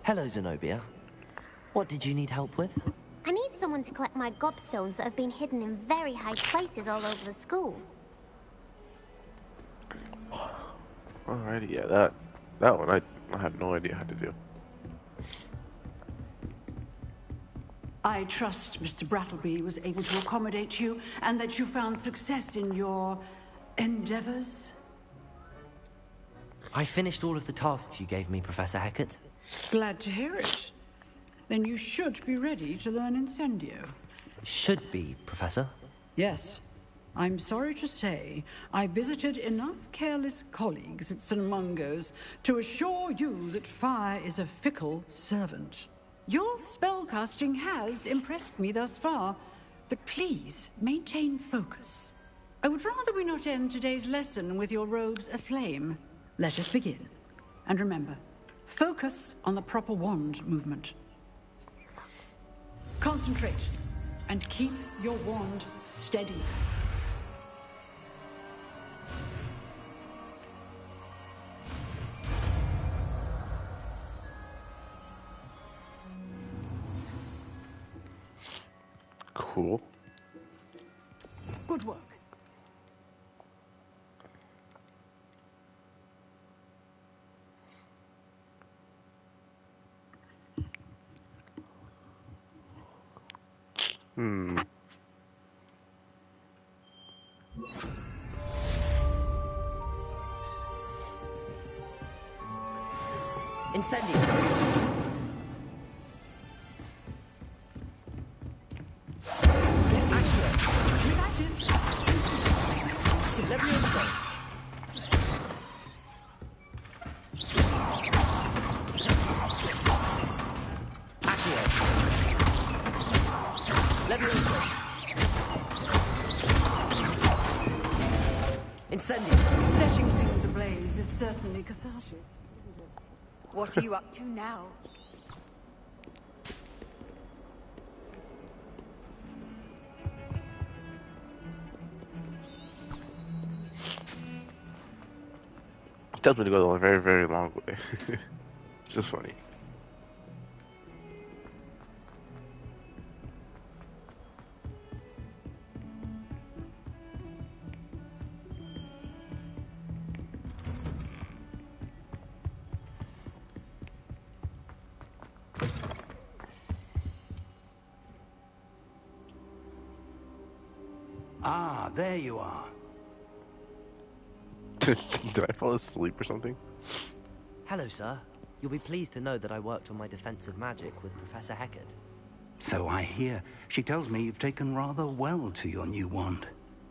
Speaker 1: Hello, Zenobia. What did you need help with?
Speaker 11: I need someone to collect my gobstones that have been hidden in very high places all over the school.
Speaker 9: Alrighty, yeah, that one I have no idea how to do.
Speaker 14: I trust Mr. Brattleby was able to accommodate you and that you found success in your endeavors.
Speaker 1: I finished all of the tasks you gave me, Professor Hackett.
Speaker 14: Glad to hear it. Then you should be ready to learn Incendio.
Speaker 1: Should be, Professor.
Speaker 14: Yes. I'm sorry to say, I visited enough careless colleagues at St. Mungo's to assure you that fire is a fickle servant. Your spellcasting has impressed me thus far, But please, maintain focus. I would rather we not end today's lesson with your robes aflame. Let us begin. And remember, focus on the proper wand movement. Concentrate, and keep your wand steady.
Speaker 9: Cool.
Speaker 14: Good work.
Speaker 1: Incendio!
Speaker 14: Setting things ablaze is certainly cathartic.
Speaker 12: What are you up to now?
Speaker 9: Tells me to go a very, very long way. It's just funny.
Speaker 10: Ah, there you are.
Speaker 9: Did I fall asleep or something?
Speaker 1: Hello, sir. You'll be pleased to know that I worked on my defensive magic with Professor Heckard.
Speaker 10: So I hear. She tells me you've taken rather well to your new wand.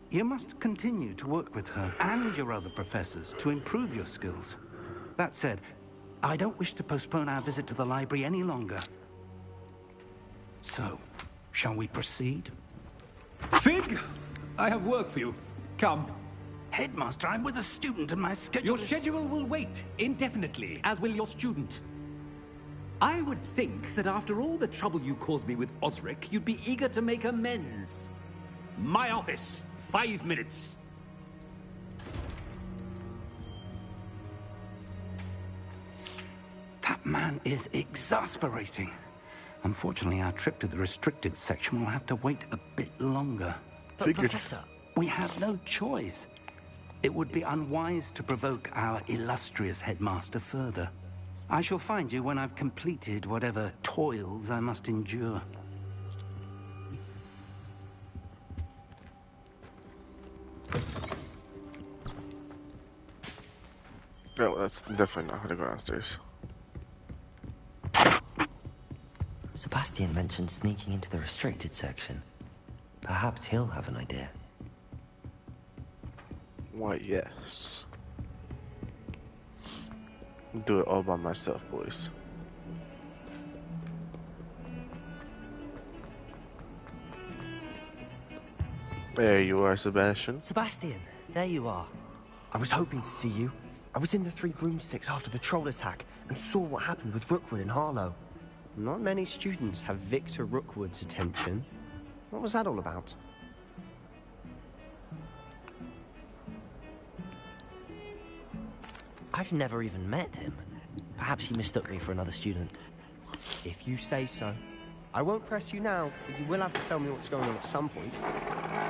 Speaker 10: You must continue to work with her and your other professors to improve your skills. That said, I don't wish to postpone our visit to the library any longer. So, shall we proceed?
Speaker 18: Fig! I have work for you. Come.
Speaker 10: Headmaster, I'm with a student and my schedule
Speaker 18: Your schedule will wait indefinitely, as will your student. I would think that after all the trouble you caused me with Osric, you'd be eager to make amends. My office, 5 minutes.
Speaker 10: That man is exasperating. Unfortunately, our trip to the restricted section will have to wait a bit longer.
Speaker 1: But Professor...
Speaker 10: We have no choice. It would be unwise to provoke our illustrious headmaster further. I shall find you when I've completed whatever toils I must endure.
Speaker 9: No, that's definitely not how to go downstairs.
Speaker 1: Sebastian mentioned sneaking into the restricted section. Perhaps he'll have an idea.
Speaker 9: Why, yes. Do it all by myself, boys. There you are, Sebastian.
Speaker 1: Sebastian, there you are.
Speaker 15: I was hoping to see you. I was in the Three Broomsticks after the troll attack and saw what happened with Rookwood and Harlow.
Speaker 19: Not many students have Victor Rookwood's attention. What was that all about?
Speaker 1: I've never even met him. Perhaps he mistook me for another student.
Speaker 19: If you say so. I won't press you now, but you will have to tell me what's going on at some point.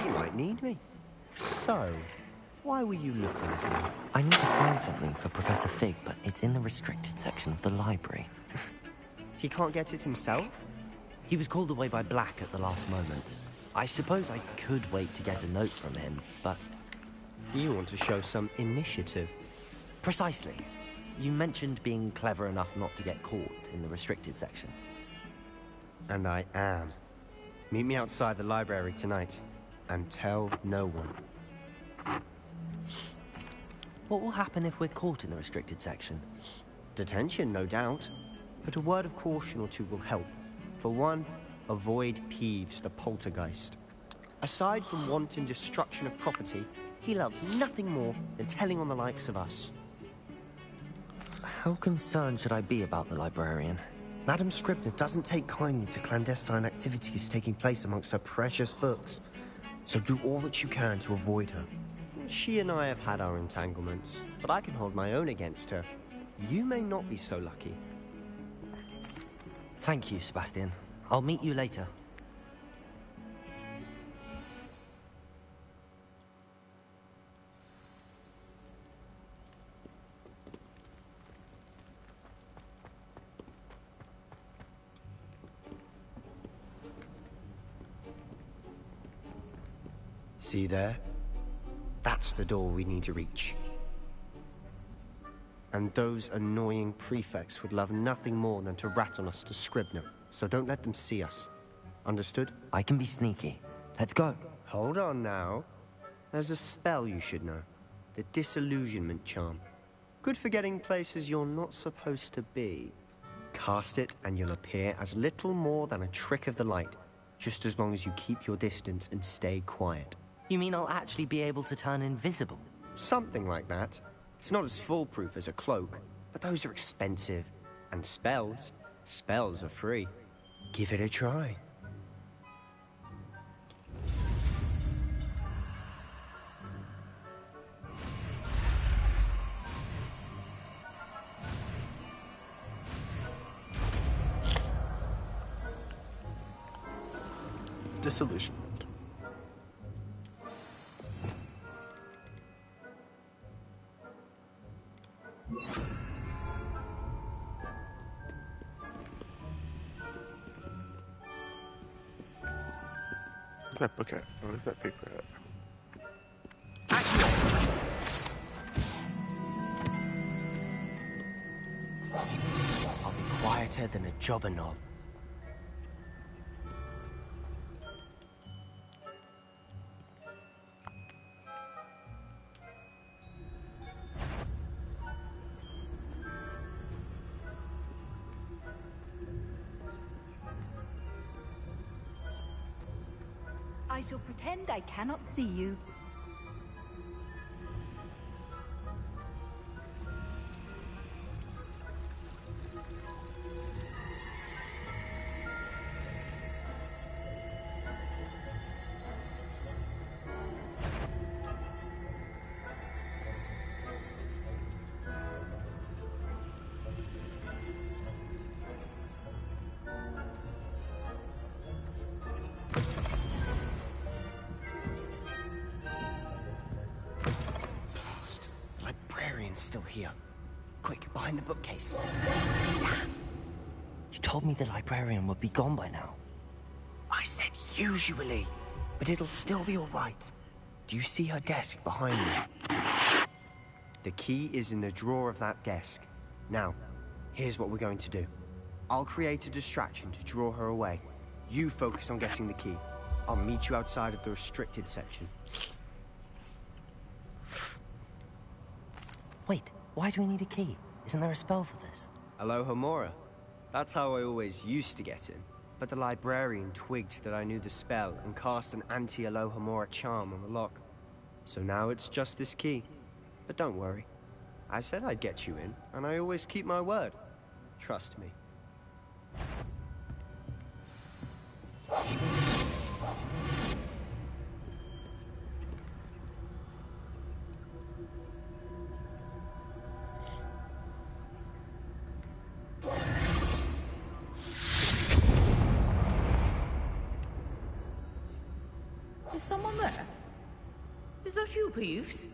Speaker 19: You might need me. So, why were you looking for me?
Speaker 1: I need to find something for Professor Fig, but it's in the restricted section of the library.
Speaker 19: He can't get it himself?
Speaker 1: He was called away by Black at the last moment. I suppose I could wait to get a note from him, but...
Speaker 19: You want to show some initiative.
Speaker 1: Precisely. You mentioned being clever enough not to get caught in the restricted section.
Speaker 19: And I am. Meet me outside the library tonight, and tell no one.
Speaker 1: What will happen if we're caught in the restricted section?
Speaker 19: Detention, no doubt. But a word of caution or two will help. For one, avoid Peeves, the poltergeist. Aside from wanton destruction of property, he loves nothing more than telling on the likes of us.
Speaker 1: How concerned should I be about the librarian?
Speaker 15: Madam Scribner doesn't take kindly to clandestine activities taking place amongst her precious books. So do all that you can to avoid her.
Speaker 19: She and I have had our entanglements, but I can hold my own against her. You may not be so lucky.
Speaker 1: Thank you, Sebastian. I'll meet you later.
Speaker 19: See there? That's the door we need to reach. And those annoying prefects would love nothing more than to rat on us to Scribner, so don't let them see us. Understood?
Speaker 1: I can be sneaky. Let's go.
Speaker 19: Hold on now. There's a spell you should know. The Disillusionment Charm. Good for getting places you're not supposed to be. Cast it and you'll appear as little more than a trick of the light, just as long as you keep your distance and stay quiet.
Speaker 1: You mean I'll actually be able to turn invisible?
Speaker 19: Something like that. It's not as foolproof as a cloak, but those are expensive. And spells are free. Give it a try.
Speaker 9: Disillusionment. Where's that book at? Where's that paper at?
Speaker 15: I'll be quieter than a jobberknoll.
Speaker 20: I shall pretend I cannot see you.
Speaker 15: Still here. Quick, behind the bookcase.
Speaker 1: You told me the librarian would be gone by now.
Speaker 15: I said usually, but it'll still be all right. Do you see her desk behind me?
Speaker 19: The key is in the drawer of that desk. Now, here's what we're going to do. I'll create a distraction to draw her away. You focus on getting the key. I'll meet you outside of the restricted section.
Speaker 1: Wait, why do we need a key? Isn't there a spell for this?
Speaker 19: Alohomora. That's how I always used to get in. But the librarian twigged that I knew the spell and cast an anti-Alohomora charm on the lock. So now it's just this key. But don't worry. I said I'd get you in, and I always keep my word. Trust me.
Speaker 21: Is someone there? Is that you, Peeves?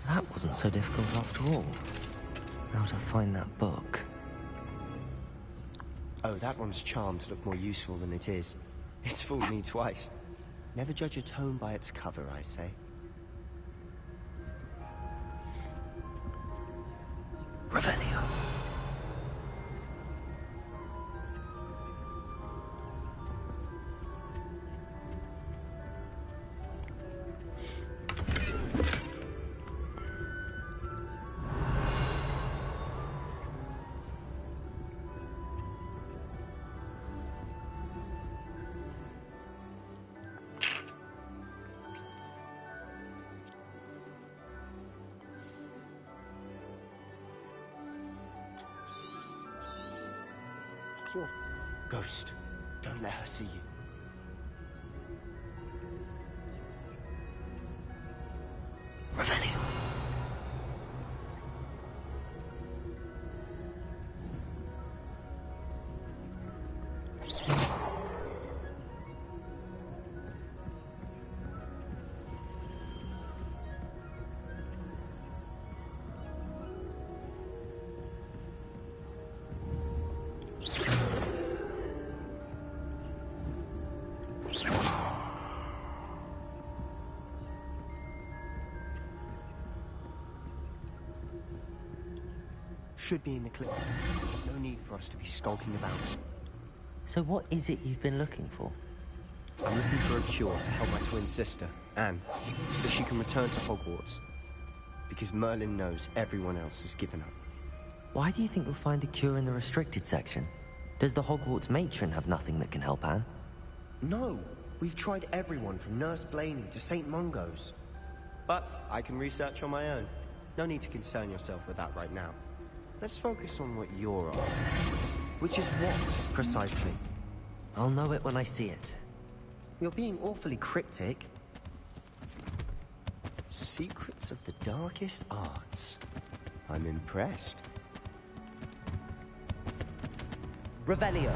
Speaker 1: That wasn't so difficult after all. How to find that book.
Speaker 19: Oh, that one's charmed to look more useful than it is. It's fooled me twice. Never judge a tome by its cover, I say.
Speaker 1: Revelio.
Speaker 19: Ghost, don't let her see you.
Speaker 1: Revelio.
Speaker 19: Should be in the clip. There's no need for us to be skulking about.
Speaker 1: So what is it you've been looking for?
Speaker 19: I'm looking for a cure to help my twin sister, Anne, so that she can return to Hogwarts. Because Merlin knows everyone else has given up.
Speaker 1: Why do you think we'll find a cure in the restricted section? Does the Hogwarts matron have nothing that can help Anne?
Speaker 15: No, we've tried everyone from Nurse Blaney to St. Mungo's.
Speaker 19: But I can research on my own. No need to concern yourself with that right now. Let's focus on what you're on.
Speaker 15: Which is what, precisely?
Speaker 1: I'll know it when I see it.
Speaker 15: You're being awfully cryptic.
Speaker 19: Secrets of the darkest arts. I'm impressed.
Speaker 1: Revelio.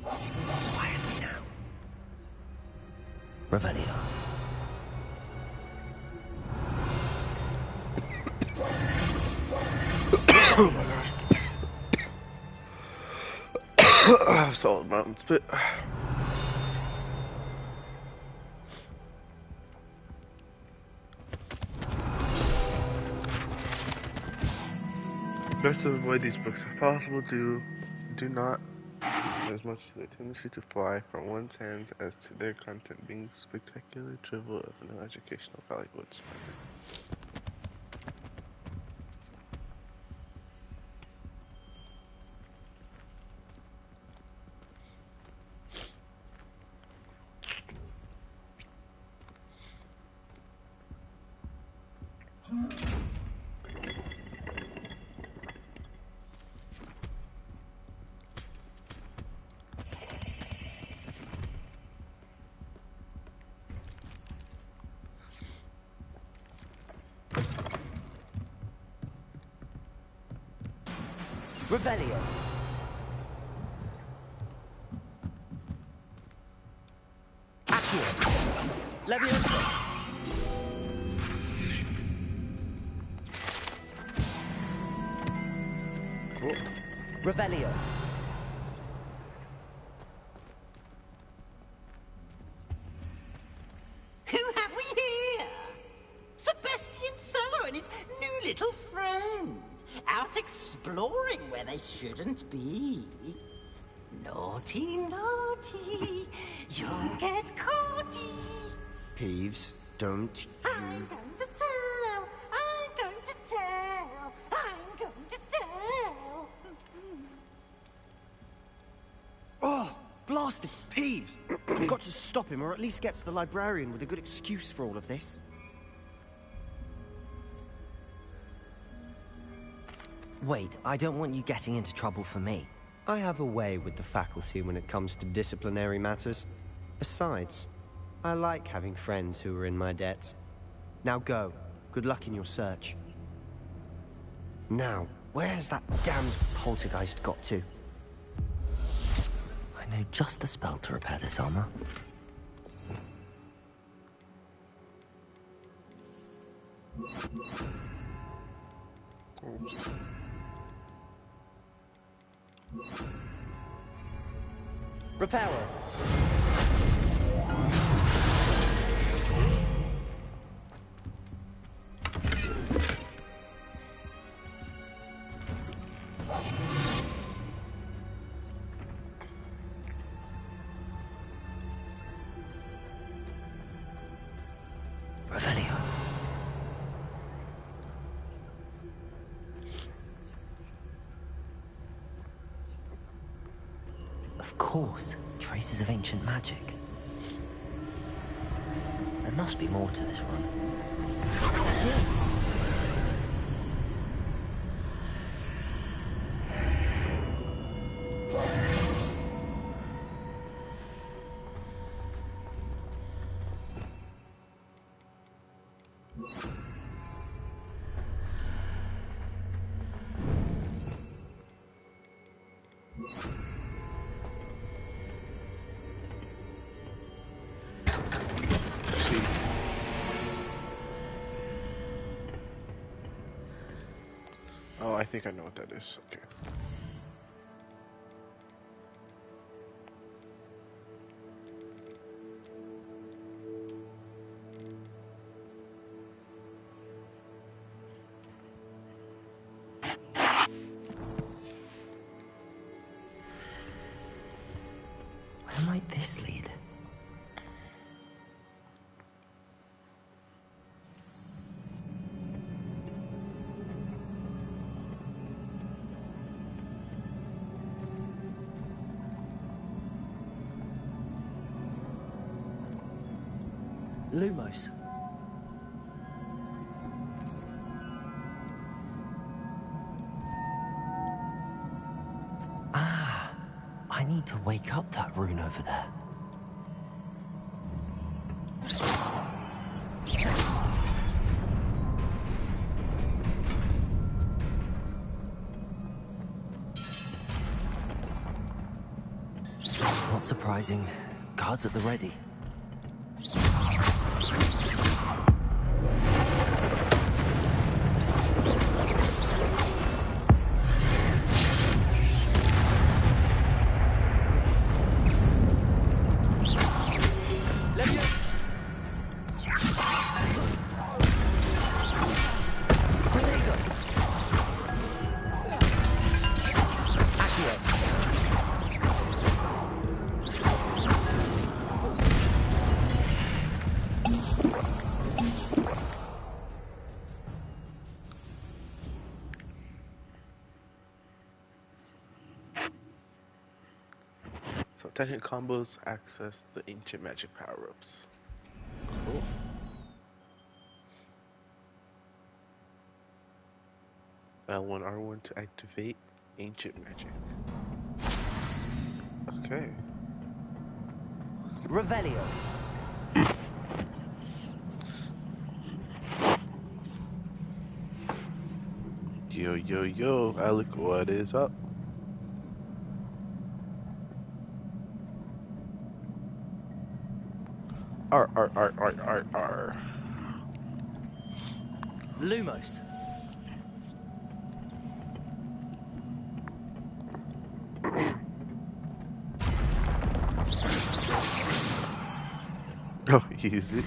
Speaker 1: Quietly now. Revelio.
Speaker 9: Solid mountain spit. Best to avoid these books if possible. Do not as much to their tendency to fly from one's hands as to their content being spectacular, trivial, of no educational value whatsoever.
Speaker 1: Revelio. Accio. Leviosa. Revelio.
Speaker 7: Who have we here? Sebastian Sallow and his new little friend. Out exploring where they shouldn't be. Naughty, naughty, you'll get caughty.
Speaker 19: Peeves, don't
Speaker 7: I'm going to tell, I'm going to tell, I'm going to tell.
Speaker 19: Oh, blasted Peeves! I've got to stop him, or at least get to the librarian with a good excuse for all of this.
Speaker 1: Wait, I don't want you getting into trouble for me.
Speaker 19: I have a way with the faculty when it comes to disciplinary matters. Besides, I like having friends who are in my debt. Now go. Good luck in your search. Now, where's that damned poltergeist got to?
Speaker 1: I know just the spell to repair this armor. Reparo. Revelio. Of course, traces of ancient magic. There must be more to this one. That's it.
Speaker 9: Oh, I think I know what that is. Okay.
Speaker 1: Where might this lead? Lumos. Ah, I need to wake up that rune over there. Not surprising. Guards at the ready.
Speaker 9: So technical combos access the ancient magic power-ups. Cool. L1 R1 to activate ancient magic. Okay.
Speaker 1: Revelio.
Speaker 9: Yo, yo, yo, Alec, what is up? R.
Speaker 1: Lumos.
Speaker 9: Oh, easy.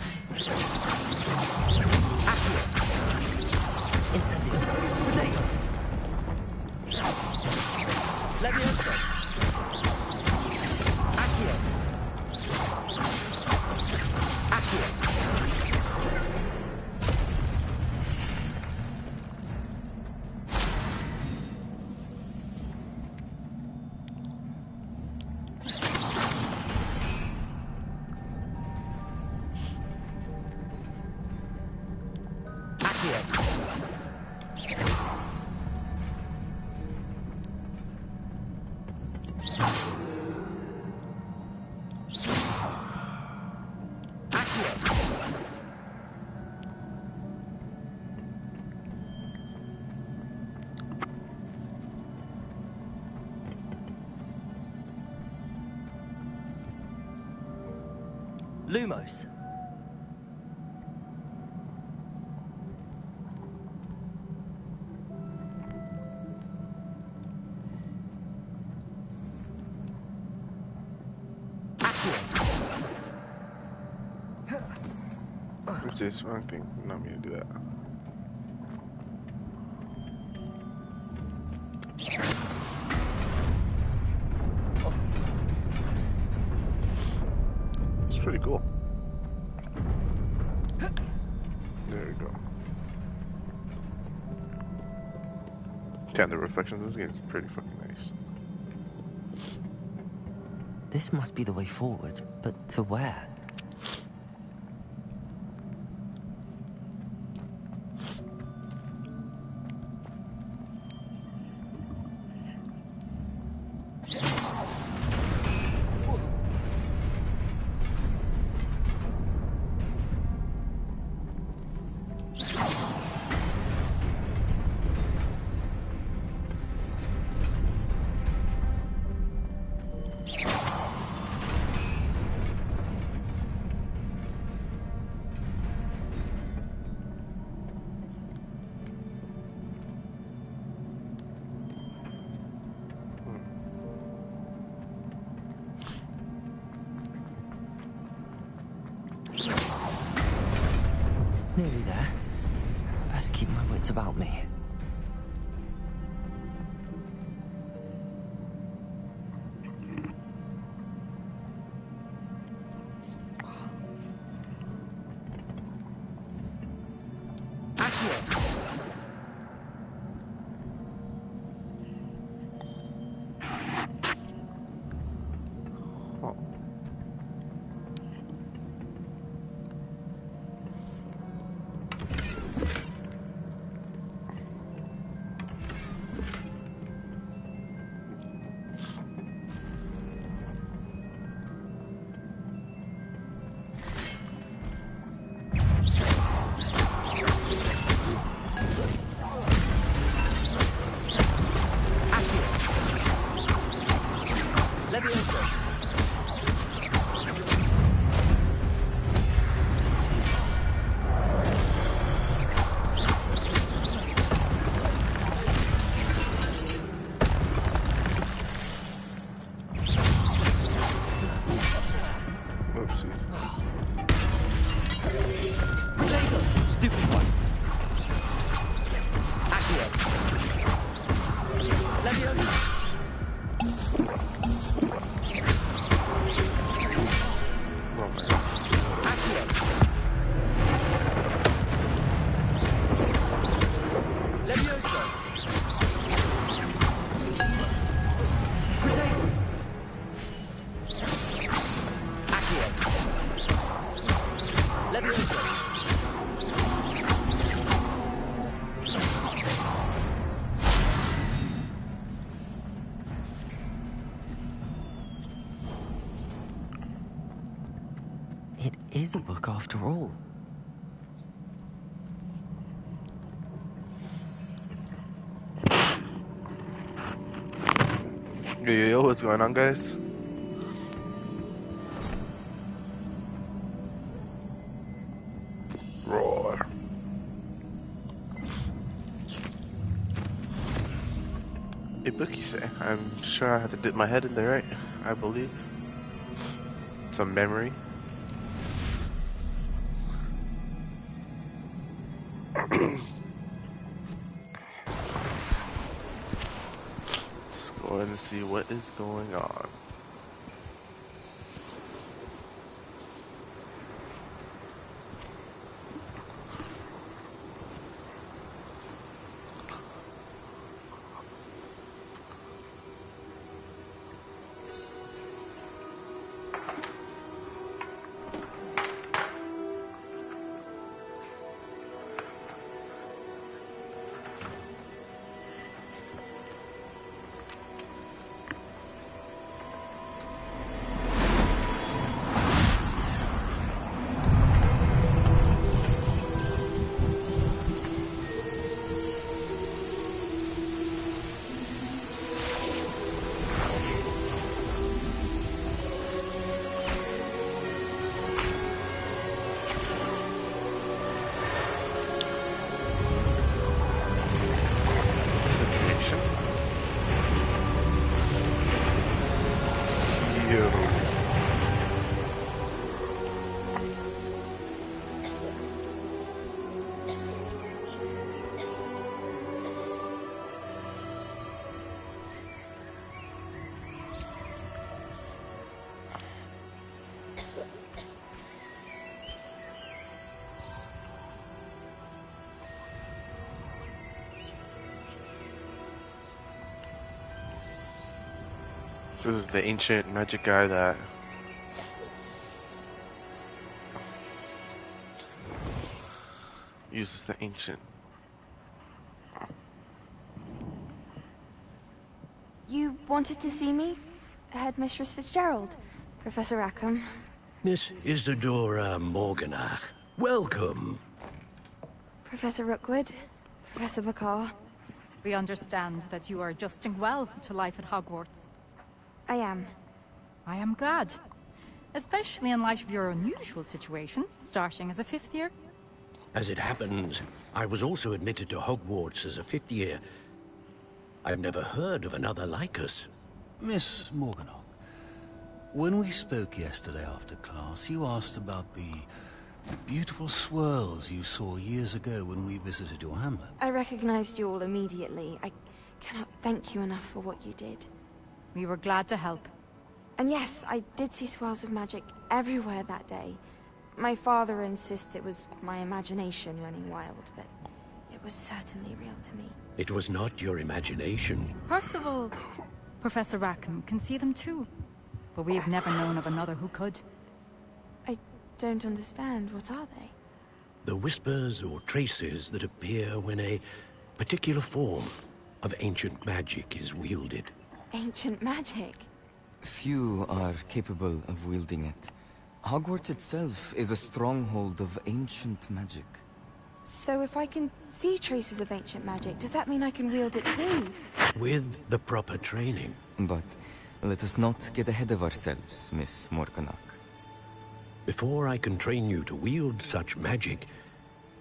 Speaker 1: Incendio. Protego. Levioso. Accio. Accio. Lumos.
Speaker 9: Oopsies, wrong thing. Not me to do that. It's pretty cool. There we go. Damn, the reflections in this game is pretty fucking nice.
Speaker 1: This must be the way forward, but to where? Nearly there. Best keep my wits about me. It is a book after all.
Speaker 9: Yo, what's going on, guys? Roar. A book, you say? I'm sure I have to dip my head in there, right? I believe. Some memory. Just go ahead and see what is going on. This is the ancient magic guy that uses the ancient.
Speaker 4: You wanted to see me? Headmistress Fitzgerald? Professor Rackham?
Speaker 22: Miss Isadora Morganach, welcome.
Speaker 4: Professor Rookwood? Professor Bakar?
Speaker 23: We understand that you are adjusting well to life at Hogwarts.
Speaker 4: I am.
Speaker 23: I am glad. Especially in light of your unusual situation, starting as a 5th year.
Speaker 22: As it happens, I was also admitted to Hogwarts as a 5th year. I've never heard of another like us.
Speaker 24: Miss Morganach, when we spoke yesterday after class, you asked about the beautiful swirls you saw years ago when we visited your hamlet.
Speaker 4: I recognized you all immediately. I cannot thank you enough for what you did.
Speaker 23: We were glad to help.
Speaker 4: And yes, I did see swirls of magic everywhere that day. My father insists it was my imagination running wild, but it was certainly real to me.
Speaker 22: It was not your imagination.
Speaker 23: Percival, Professor Rackham can see them too. But we have never known of another who could.
Speaker 4: I don't understand. What are they?
Speaker 22: The whispers or traces that appear when a particular form of ancient magic is wielded.
Speaker 4: Ancient magic?
Speaker 1: Few are capable of wielding it. Hogwarts itself is a stronghold of ancient magic.
Speaker 4: So if I can see traces of ancient magic, does that mean I can wield it too?
Speaker 22: With the proper training.
Speaker 1: But let us not get ahead of ourselves, Miss Morganach.
Speaker 22: Before I can train you to wield such magic,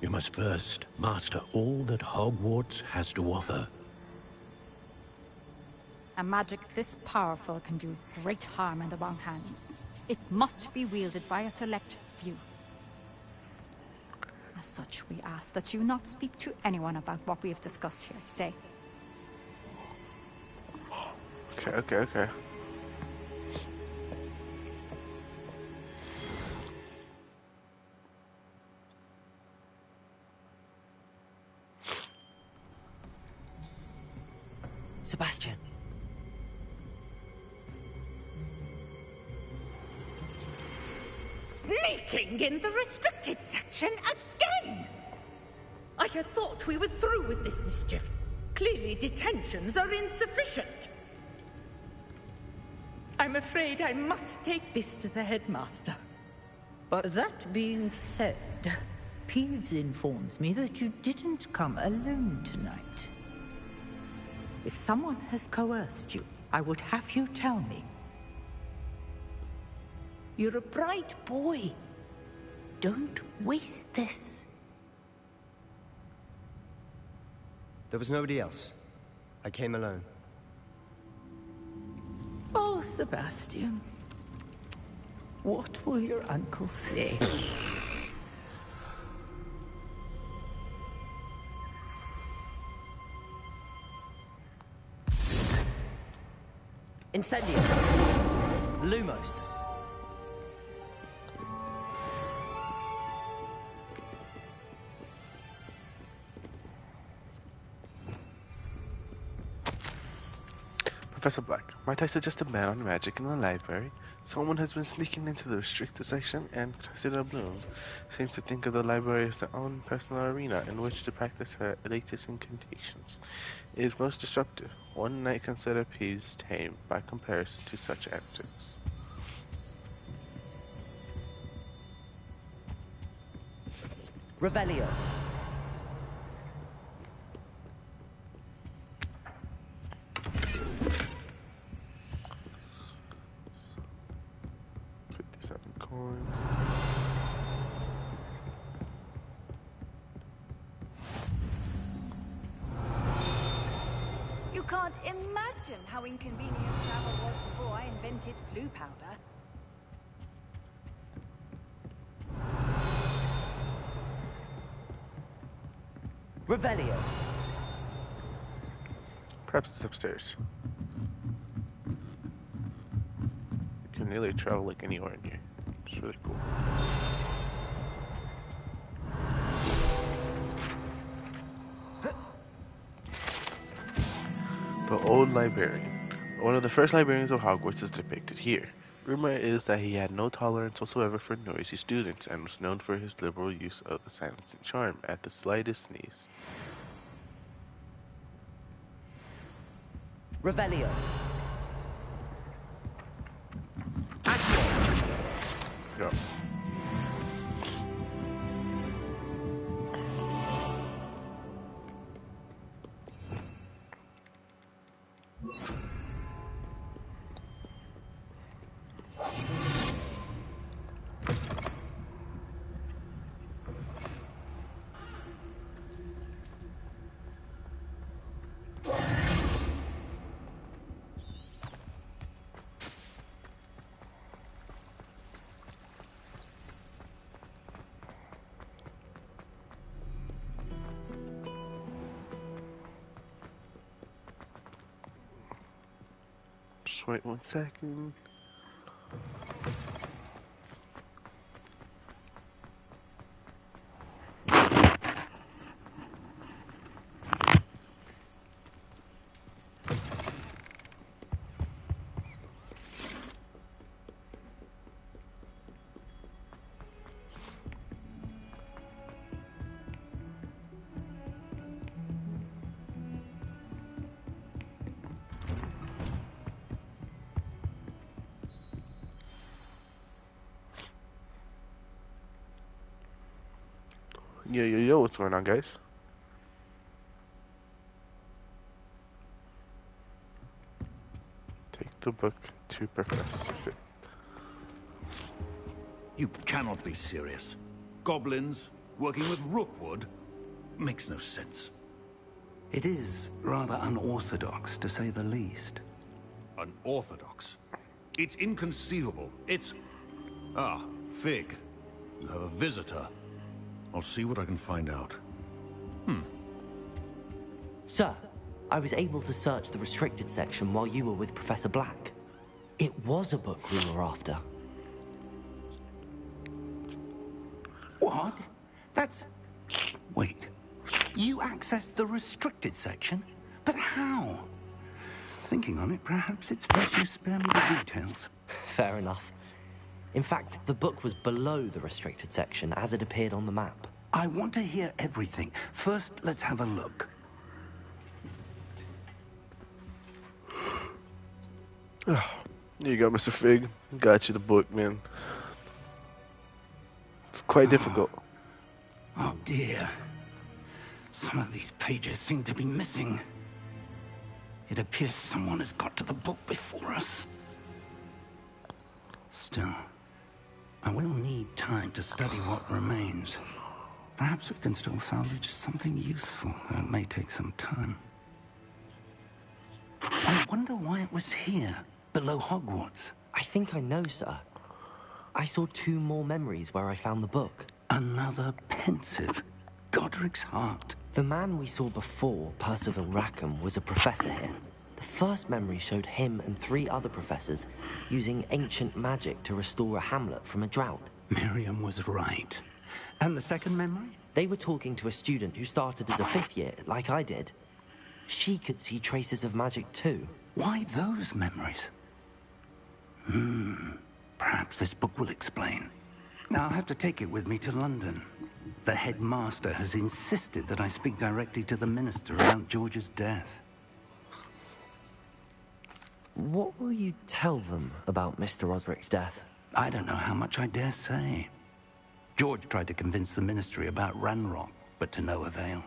Speaker 22: you must first master all that Hogwarts has to offer.
Speaker 23: A magic this powerful can do great harm in the wrong hands. It must be wielded by a select few. As such, we ask that you not speak to anyone about what we have discussed here today.
Speaker 9: Okay.
Speaker 1: Sebastian.
Speaker 21: Sneaking in the restricted section again! I had thought we were through with this mischief. Clearly detentions are insufficient. I'm afraid I must take this to the headmaster.
Speaker 19: But
Speaker 21: that being said, Peeves informs me that you didn't come alone tonight. If someone has coerced you, I would have you tell me. You're a bright boy. Don't waste this.
Speaker 19: there was nobody else. I came alone.
Speaker 21: Oh, Sebastian. What will your uncle say?
Speaker 25: Incendio. Lumos.
Speaker 9: Professor Black, might I suggest a ban on magic in the library? Someone has been sneaking into the restricted section, and Cressida Bloom seems to think of the library as their own personal arena in which to practice her latest incantations. It is most disruptive. One might consider Peeves tame by comparison to such antics.
Speaker 25: Revelio.
Speaker 20: You can't imagine how inconvenient travel was before I invented flu powder.
Speaker 25: Revelio.
Speaker 9: Perhaps it's upstairs. You can really travel like anywhere in here. It's really cool. The old librarian. One of the first librarians of Hogwarts is depicted here. Rumor is that he had no tolerance whatsoever for noisy students and was known for his liberal use of the silencing charm at the slightest sneeze.
Speaker 25: Revelio.
Speaker 9: Go. Just wait 1 second. Yo, what's going on, guys? Take the book to Professor Fig.
Speaker 24: You cannot be serious. Goblins, working with Rookwood? Makes no sense.
Speaker 10: It is rather unorthodox, to say the least.
Speaker 24: Unorthodox? It's inconceivable. It's... Ah, Fig. You have a visitor. I'll see what I can find out.
Speaker 1: Sir, I was able to search the restricted section while you were with Professor Black. It was a book we were after.
Speaker 10: What? That's... Wait. You accessed the restricted section? But how? Thinking on it, perhaps it's best you spare me the details.
Speaker 1: Fair enough. In fact, the book was below the restricted section as it appeared on the map.
Speaker 10: I want to hear everything. First, let's have a look.
Speaker 9: Here you go, Mr. Fig. Got you the book, man. It's quite difficult.
Speaker 10: Oh dear. Some of these pages seem to be missing. It appears someone has got to the book before us. Still, I will need time to study what remains. Perhaps we can still salvage something useful, though it may take some time. I wonder why it was here, below Hogwarts.
Speaker 1: I think I know, sir. I saw 2 more memories where I found the book.
Speaker 10: Another pensive. Godric's heart.
Speaker 1: The man we saw before, Percival Rackham, was a professor here. The first memory showed him and 3 other professors using ancient magic to restore a hamlet from a drought.
Speaker 10: Miriam was right. And the second memory?
Speaker 1: They were talking to a student who started as a 5th year, like I did. She could see traces of magic too.
Speaker 10: Why those memories? Perhaps this book will explain. I'll have to take it with me to London. The headmaster has insisted that I speak directly to the minister about George's death.
Speaker 1: What will you tell them about Mr. Osric's death?
Speaker 10: I don't know how much I dare say. George tried to convince the ministry about Ranrock, but to no avail.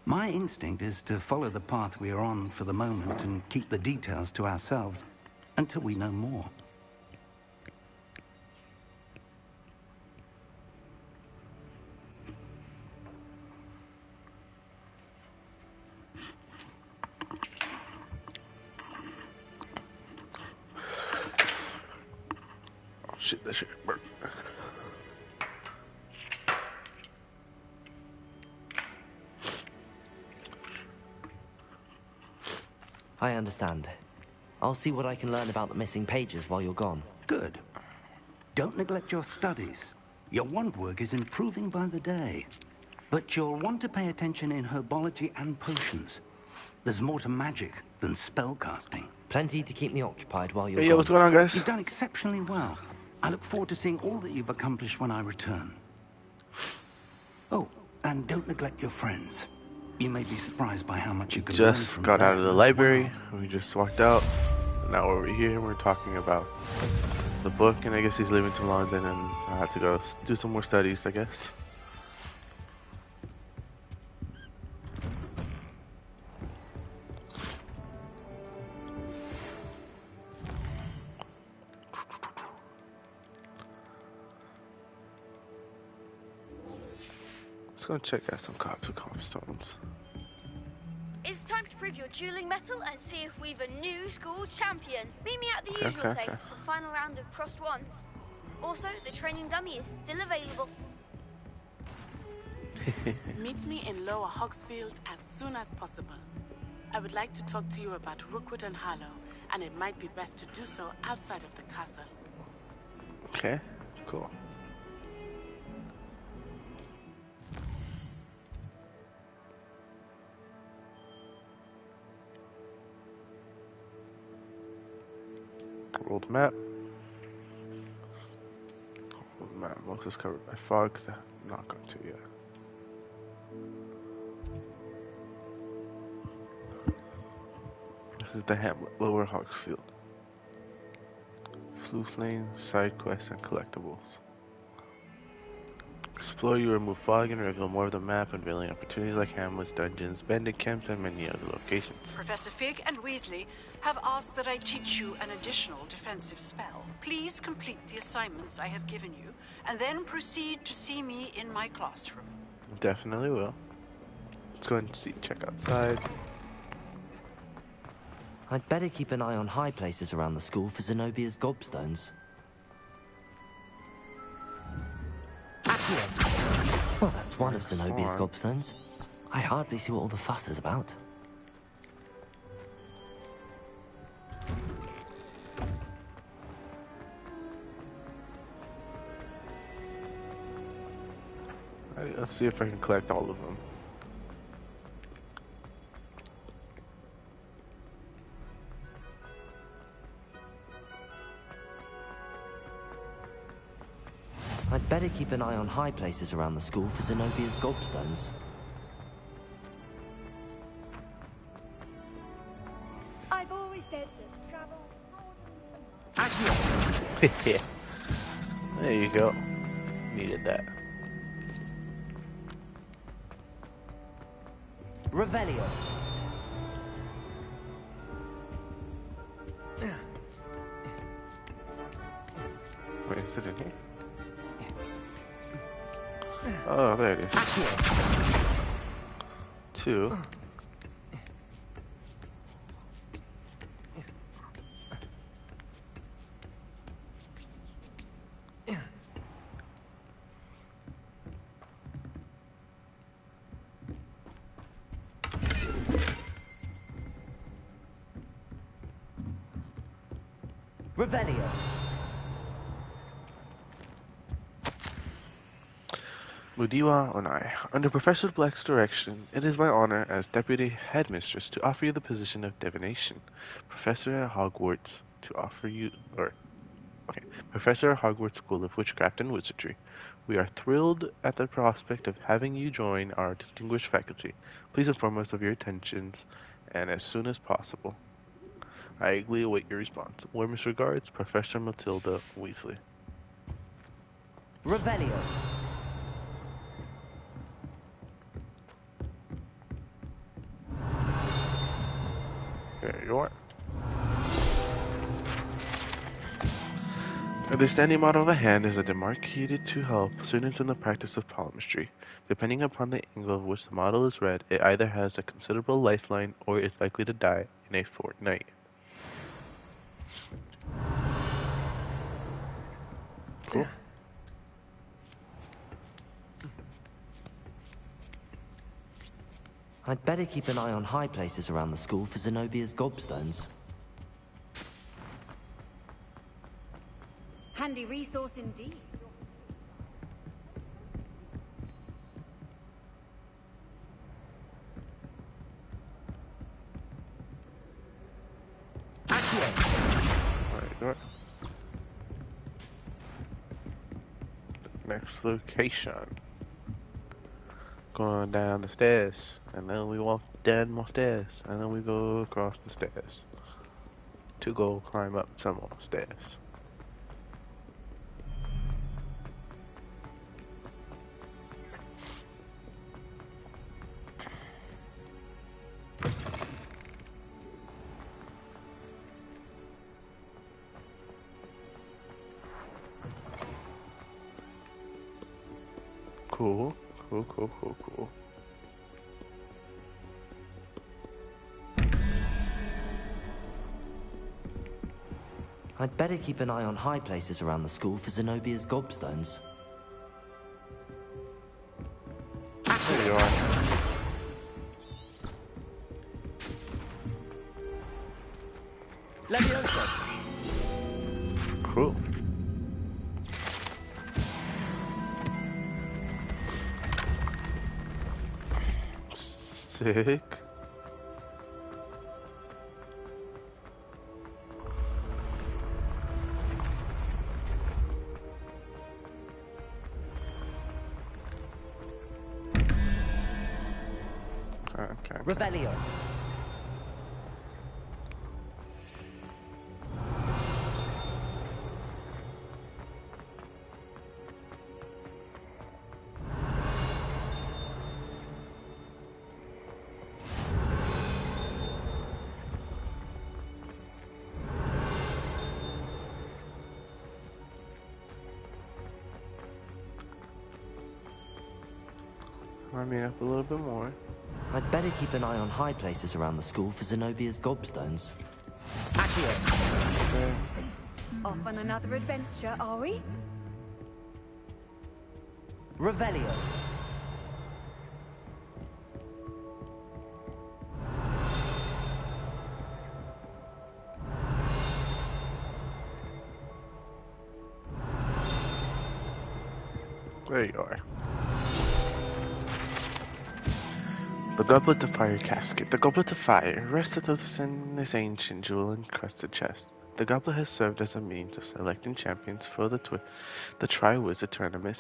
Speaker 10: My instinct is to follow the path we are on for the moment and keep the details to ourselves until we know more.
Speaker 9: Oh shit, that shit burnt.
Speaker 1: I understand. I'll see what I can learn about the missing pages while you're gone.
Speaker 10: Good. Don't neglect your studies. Your wand work is improving by the day. But you'll want to pay attention in herbology and potions. There's more to magic than spellcasting.
Speaker 1: Plenty to keep me occupied while you're
Speaker 9: Hey, yo,
Speaker 1: gone.
Speaker 9: what's going on, guys?
Speaker 10: You've done exceptionally well. I look forward to seeing all that you've accomplished when I return. Oh, and don't neglect your friends. You may be surprised by how much you can learn
Speaker 9: Just
Speaker 10: from
Speaker 9: got out of
Speaker 10: them
Speaker 9: the
Speaker 10: as
Speaker 9: library.
Speaker 10: well.
Speaker 9: We just walked out. Now we're over here. We're talking about the book, and I guess he's leaving to London, and I have to go do some more studies, I guess. Let's go check out some cobstones.
Speaker 16: It's time to prove your dueling mettle and see if we've a new school champion. Meet me at the usual
Speaker 9: Okay.
Speaker 16: place for the final round of crossed wands. Also, the training dummy is still available.
Speaker 2: Meet me in Lower Hogsfield as soon as possible. I would like to talk to you about Rookwood and Harlow, and it might be best to do so outside of the castle.
Speaker 9: Okay, cool. World map. World map. Most is covered by fog, so I'm not going to yet. This is the hamlet, Lower Hogsfield. Floof Lane, side quests, and collectibles. Explore, you remove fog and reveal more of the map, unveiling opportunities like hamlets, dungeons, bandit camps, and many other locations.
Speaker 14: Professor Fig and Weasley have asked that I teach you an additional defensive spell. Please complete the assignments I have given you, and then proceed to see me in my classroom.
Speaker 9: Definitely will. Let's go and check outside.
Speaker 1: I'd better keep an eye on high places around the school for Zenobia's gobstones. Well, that's one of Zenobia's gobstones. I hardly see what all the fuss is about.
Speaker 9: Alright, let's see if I can collect all of them.
Speaker 1: I'd better keep an eye on high places around the school for Zenobia's gobstones.
Speaker 20: I've always said that travel...
Speaker 9: Yeah. There you go. Needed that.
Speaker 25: Revelio.
Speaker 9: Wait, is it in here? Oh, there it is. 2.
Speaker 25: Revelio.
Speaker 9: Mudiwa Onai. Under Professor Black's direction, it is my honor as Deputy Headmistress to offer you the position of Divination. Professor at Hogwarts Professor at Hogwarts School of Witchcraft and Wizardry. We are thrilled at the prospect of having you join our distinguished faculty. Please inform us of your intentions, and as soon as possible. I eagerly await your response. Warmest regards, Professor Matilda Weasley.
Speaker 25: Revelio.
Speaker 9: There you are. The standing model of a hand is a demarcated to help students in the practice of palmistry. Depending upon the angle of which the model is read, it either has a considerable lifeline or is likely to die in a fortnight. Cool.
Speaker 1: I'd better keep an eye on high places around the school for Zenobia's gobstones.
Speaker 20: Handy resource indeed.
Speaker 9: Right, right. Next location. Going down the stairs, and then we walk down more stairs, and then we go across the stairs to go climb up some more stairs. Cool, cool, cool, cool, cool.
Speaker 1: I'd better keep an eye on high places around the school for Zenobia's gobstones.
Speaker 9: There you are.
Speaker 25: Leviosa.
Speaker 9: Cool. Sick. Okay.
Speaker 25: Revelio.
Speaker 9: Warm me up a little bit more.
Speaker 1: I'd better keep an eye on high places around the school for Zenobia's gobstones.
Speaker 9: Okay.
Speaker 20: Off on another adventure, are we?
Speaker 25: Revelio.
Speaker 9: There you are. The Goblet of Fire Casket. The Goblet of Fire rested in this ancient jewel-encrusted chest. The goblet has served as a means of selecting champions for the Triwizard Tournament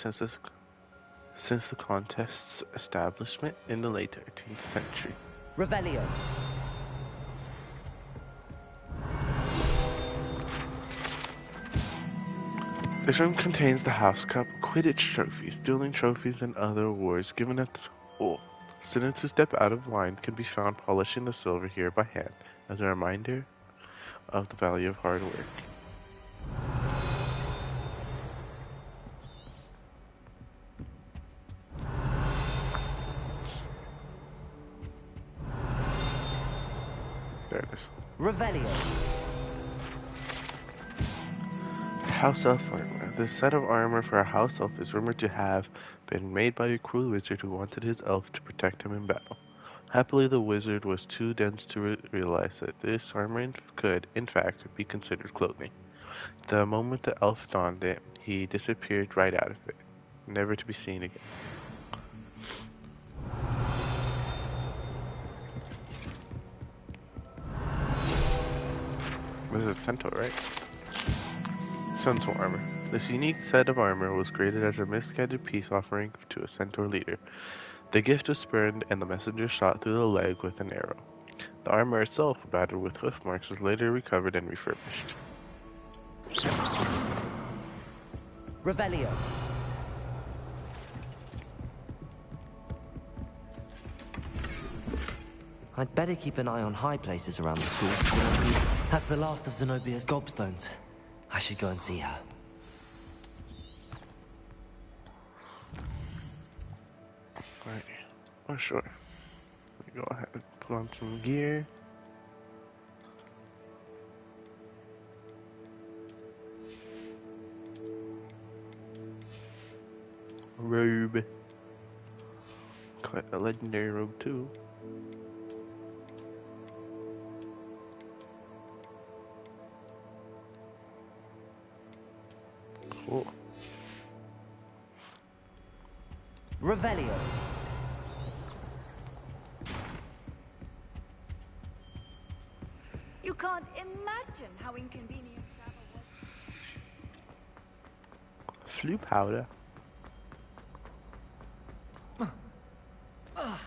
Speaker 9: since the contest's establishment in the late 13th century.
Speaker 25: Revelio.
Speaker 9: This room contains the House Cup, Quidditch trophies, dueling trophies, and other awards given at the school. Students who step out of line can be found polishing the silver here by hand, as a reminder of the value of hard work. There it is.
Speaker 25: Revelio.
Speaker 9: House Elf Armor. This set of armor for a House Elf is rumored to have been made by a cruel wizard who wanted his elf to protect him in battle. Happily, the wizard was too dense to realize that this armor could, in fact, be considered clothing. The moment the elf donned it, he disappeared right out of it, never to be seen again. This is Centaur, right? Centaur armor. This unique set of armor was created as a misguided peace offering to a Centaur leader. The gift was spurned and the messenger shot through the leg with an arrow. The armor itself, battered with hoof marks, was later recovered and refurbished.
Speaker 25: Revelio.
Speaker 1: I'd better keep an eye on high places around the school. That's the last of Zenobia's gobstones. I should go and see her.
Speaker 9: Right. Oh, sure. Let me go ahead and put on some gear. Robe. Quite a legendary robe, too. Cool.
Speaker 25: Revelio.
Speaker 20: You can't imagine how inconvenient travel was.
Speaker 9: Flu powder. Oh.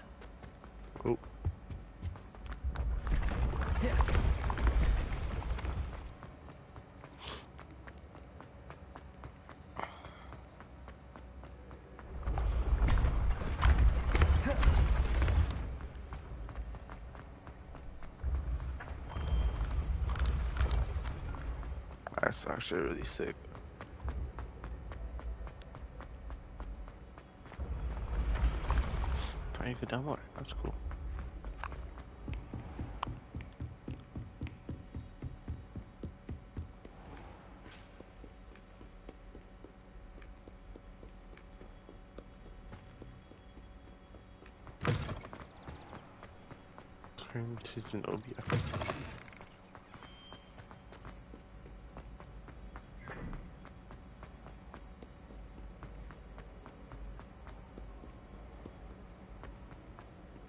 Speaker 9: That's actually really sick. Trying to go down more. That's cool. Turn to Zenobia.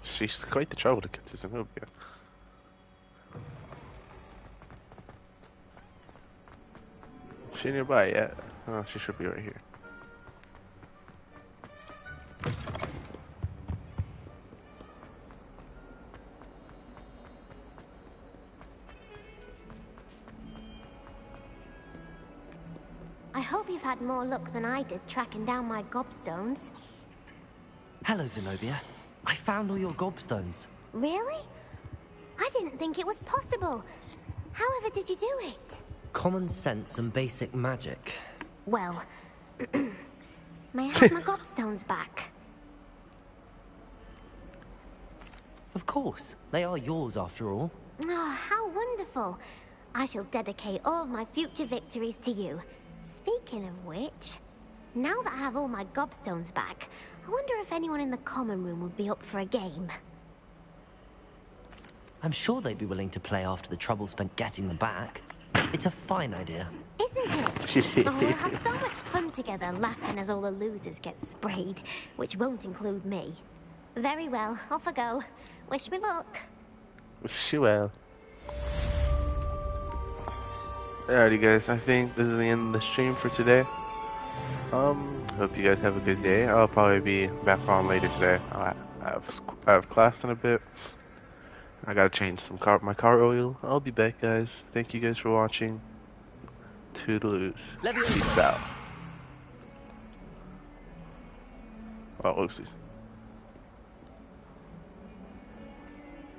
Speaker 9: She's quite the trouble to get to Zenobia. Is she nearby yet? Oh, she should be right here.
Speaker 11: I hope you've had more luck than I did tracking down my gobstones.
Speaker 1: Hello, Zenobia. I found all your gobstones.
Speaker 11: Really? I didn't think it was possible. However did you do it?
Speaker 1: Common sense and basic magic.
Speaker 11: Well, may I have my gobstones back?
Speaker 1: Of course. They are yours after all.
Speaker 11: Oh, how wonderful. I shall dedicate all of my future victories to you. Speaking of which, now that I have all my gobstones back, I wonder if anyone in the common room would be up for a game.
Speaker 1: I'm sure they'd be willing to play after the trouble spent getting them back. It's a fine idea.
Speaker 11: Isn't it? Oh, we'll have so much fun together, laughing as all the losers get sprayed, which won't include me. Very well, off I go. Wish me luck.
Speaker 9: Wish you well. Alrighty guys, I think this is the end of the stream for today. Hope you guys have a good day. I'll probably be back on later today. I have class in a bit. I gotta change my car oil. I'll be back, guys. Thank you guys for watching. Toodaloos. Peace out. Oh, oopsies.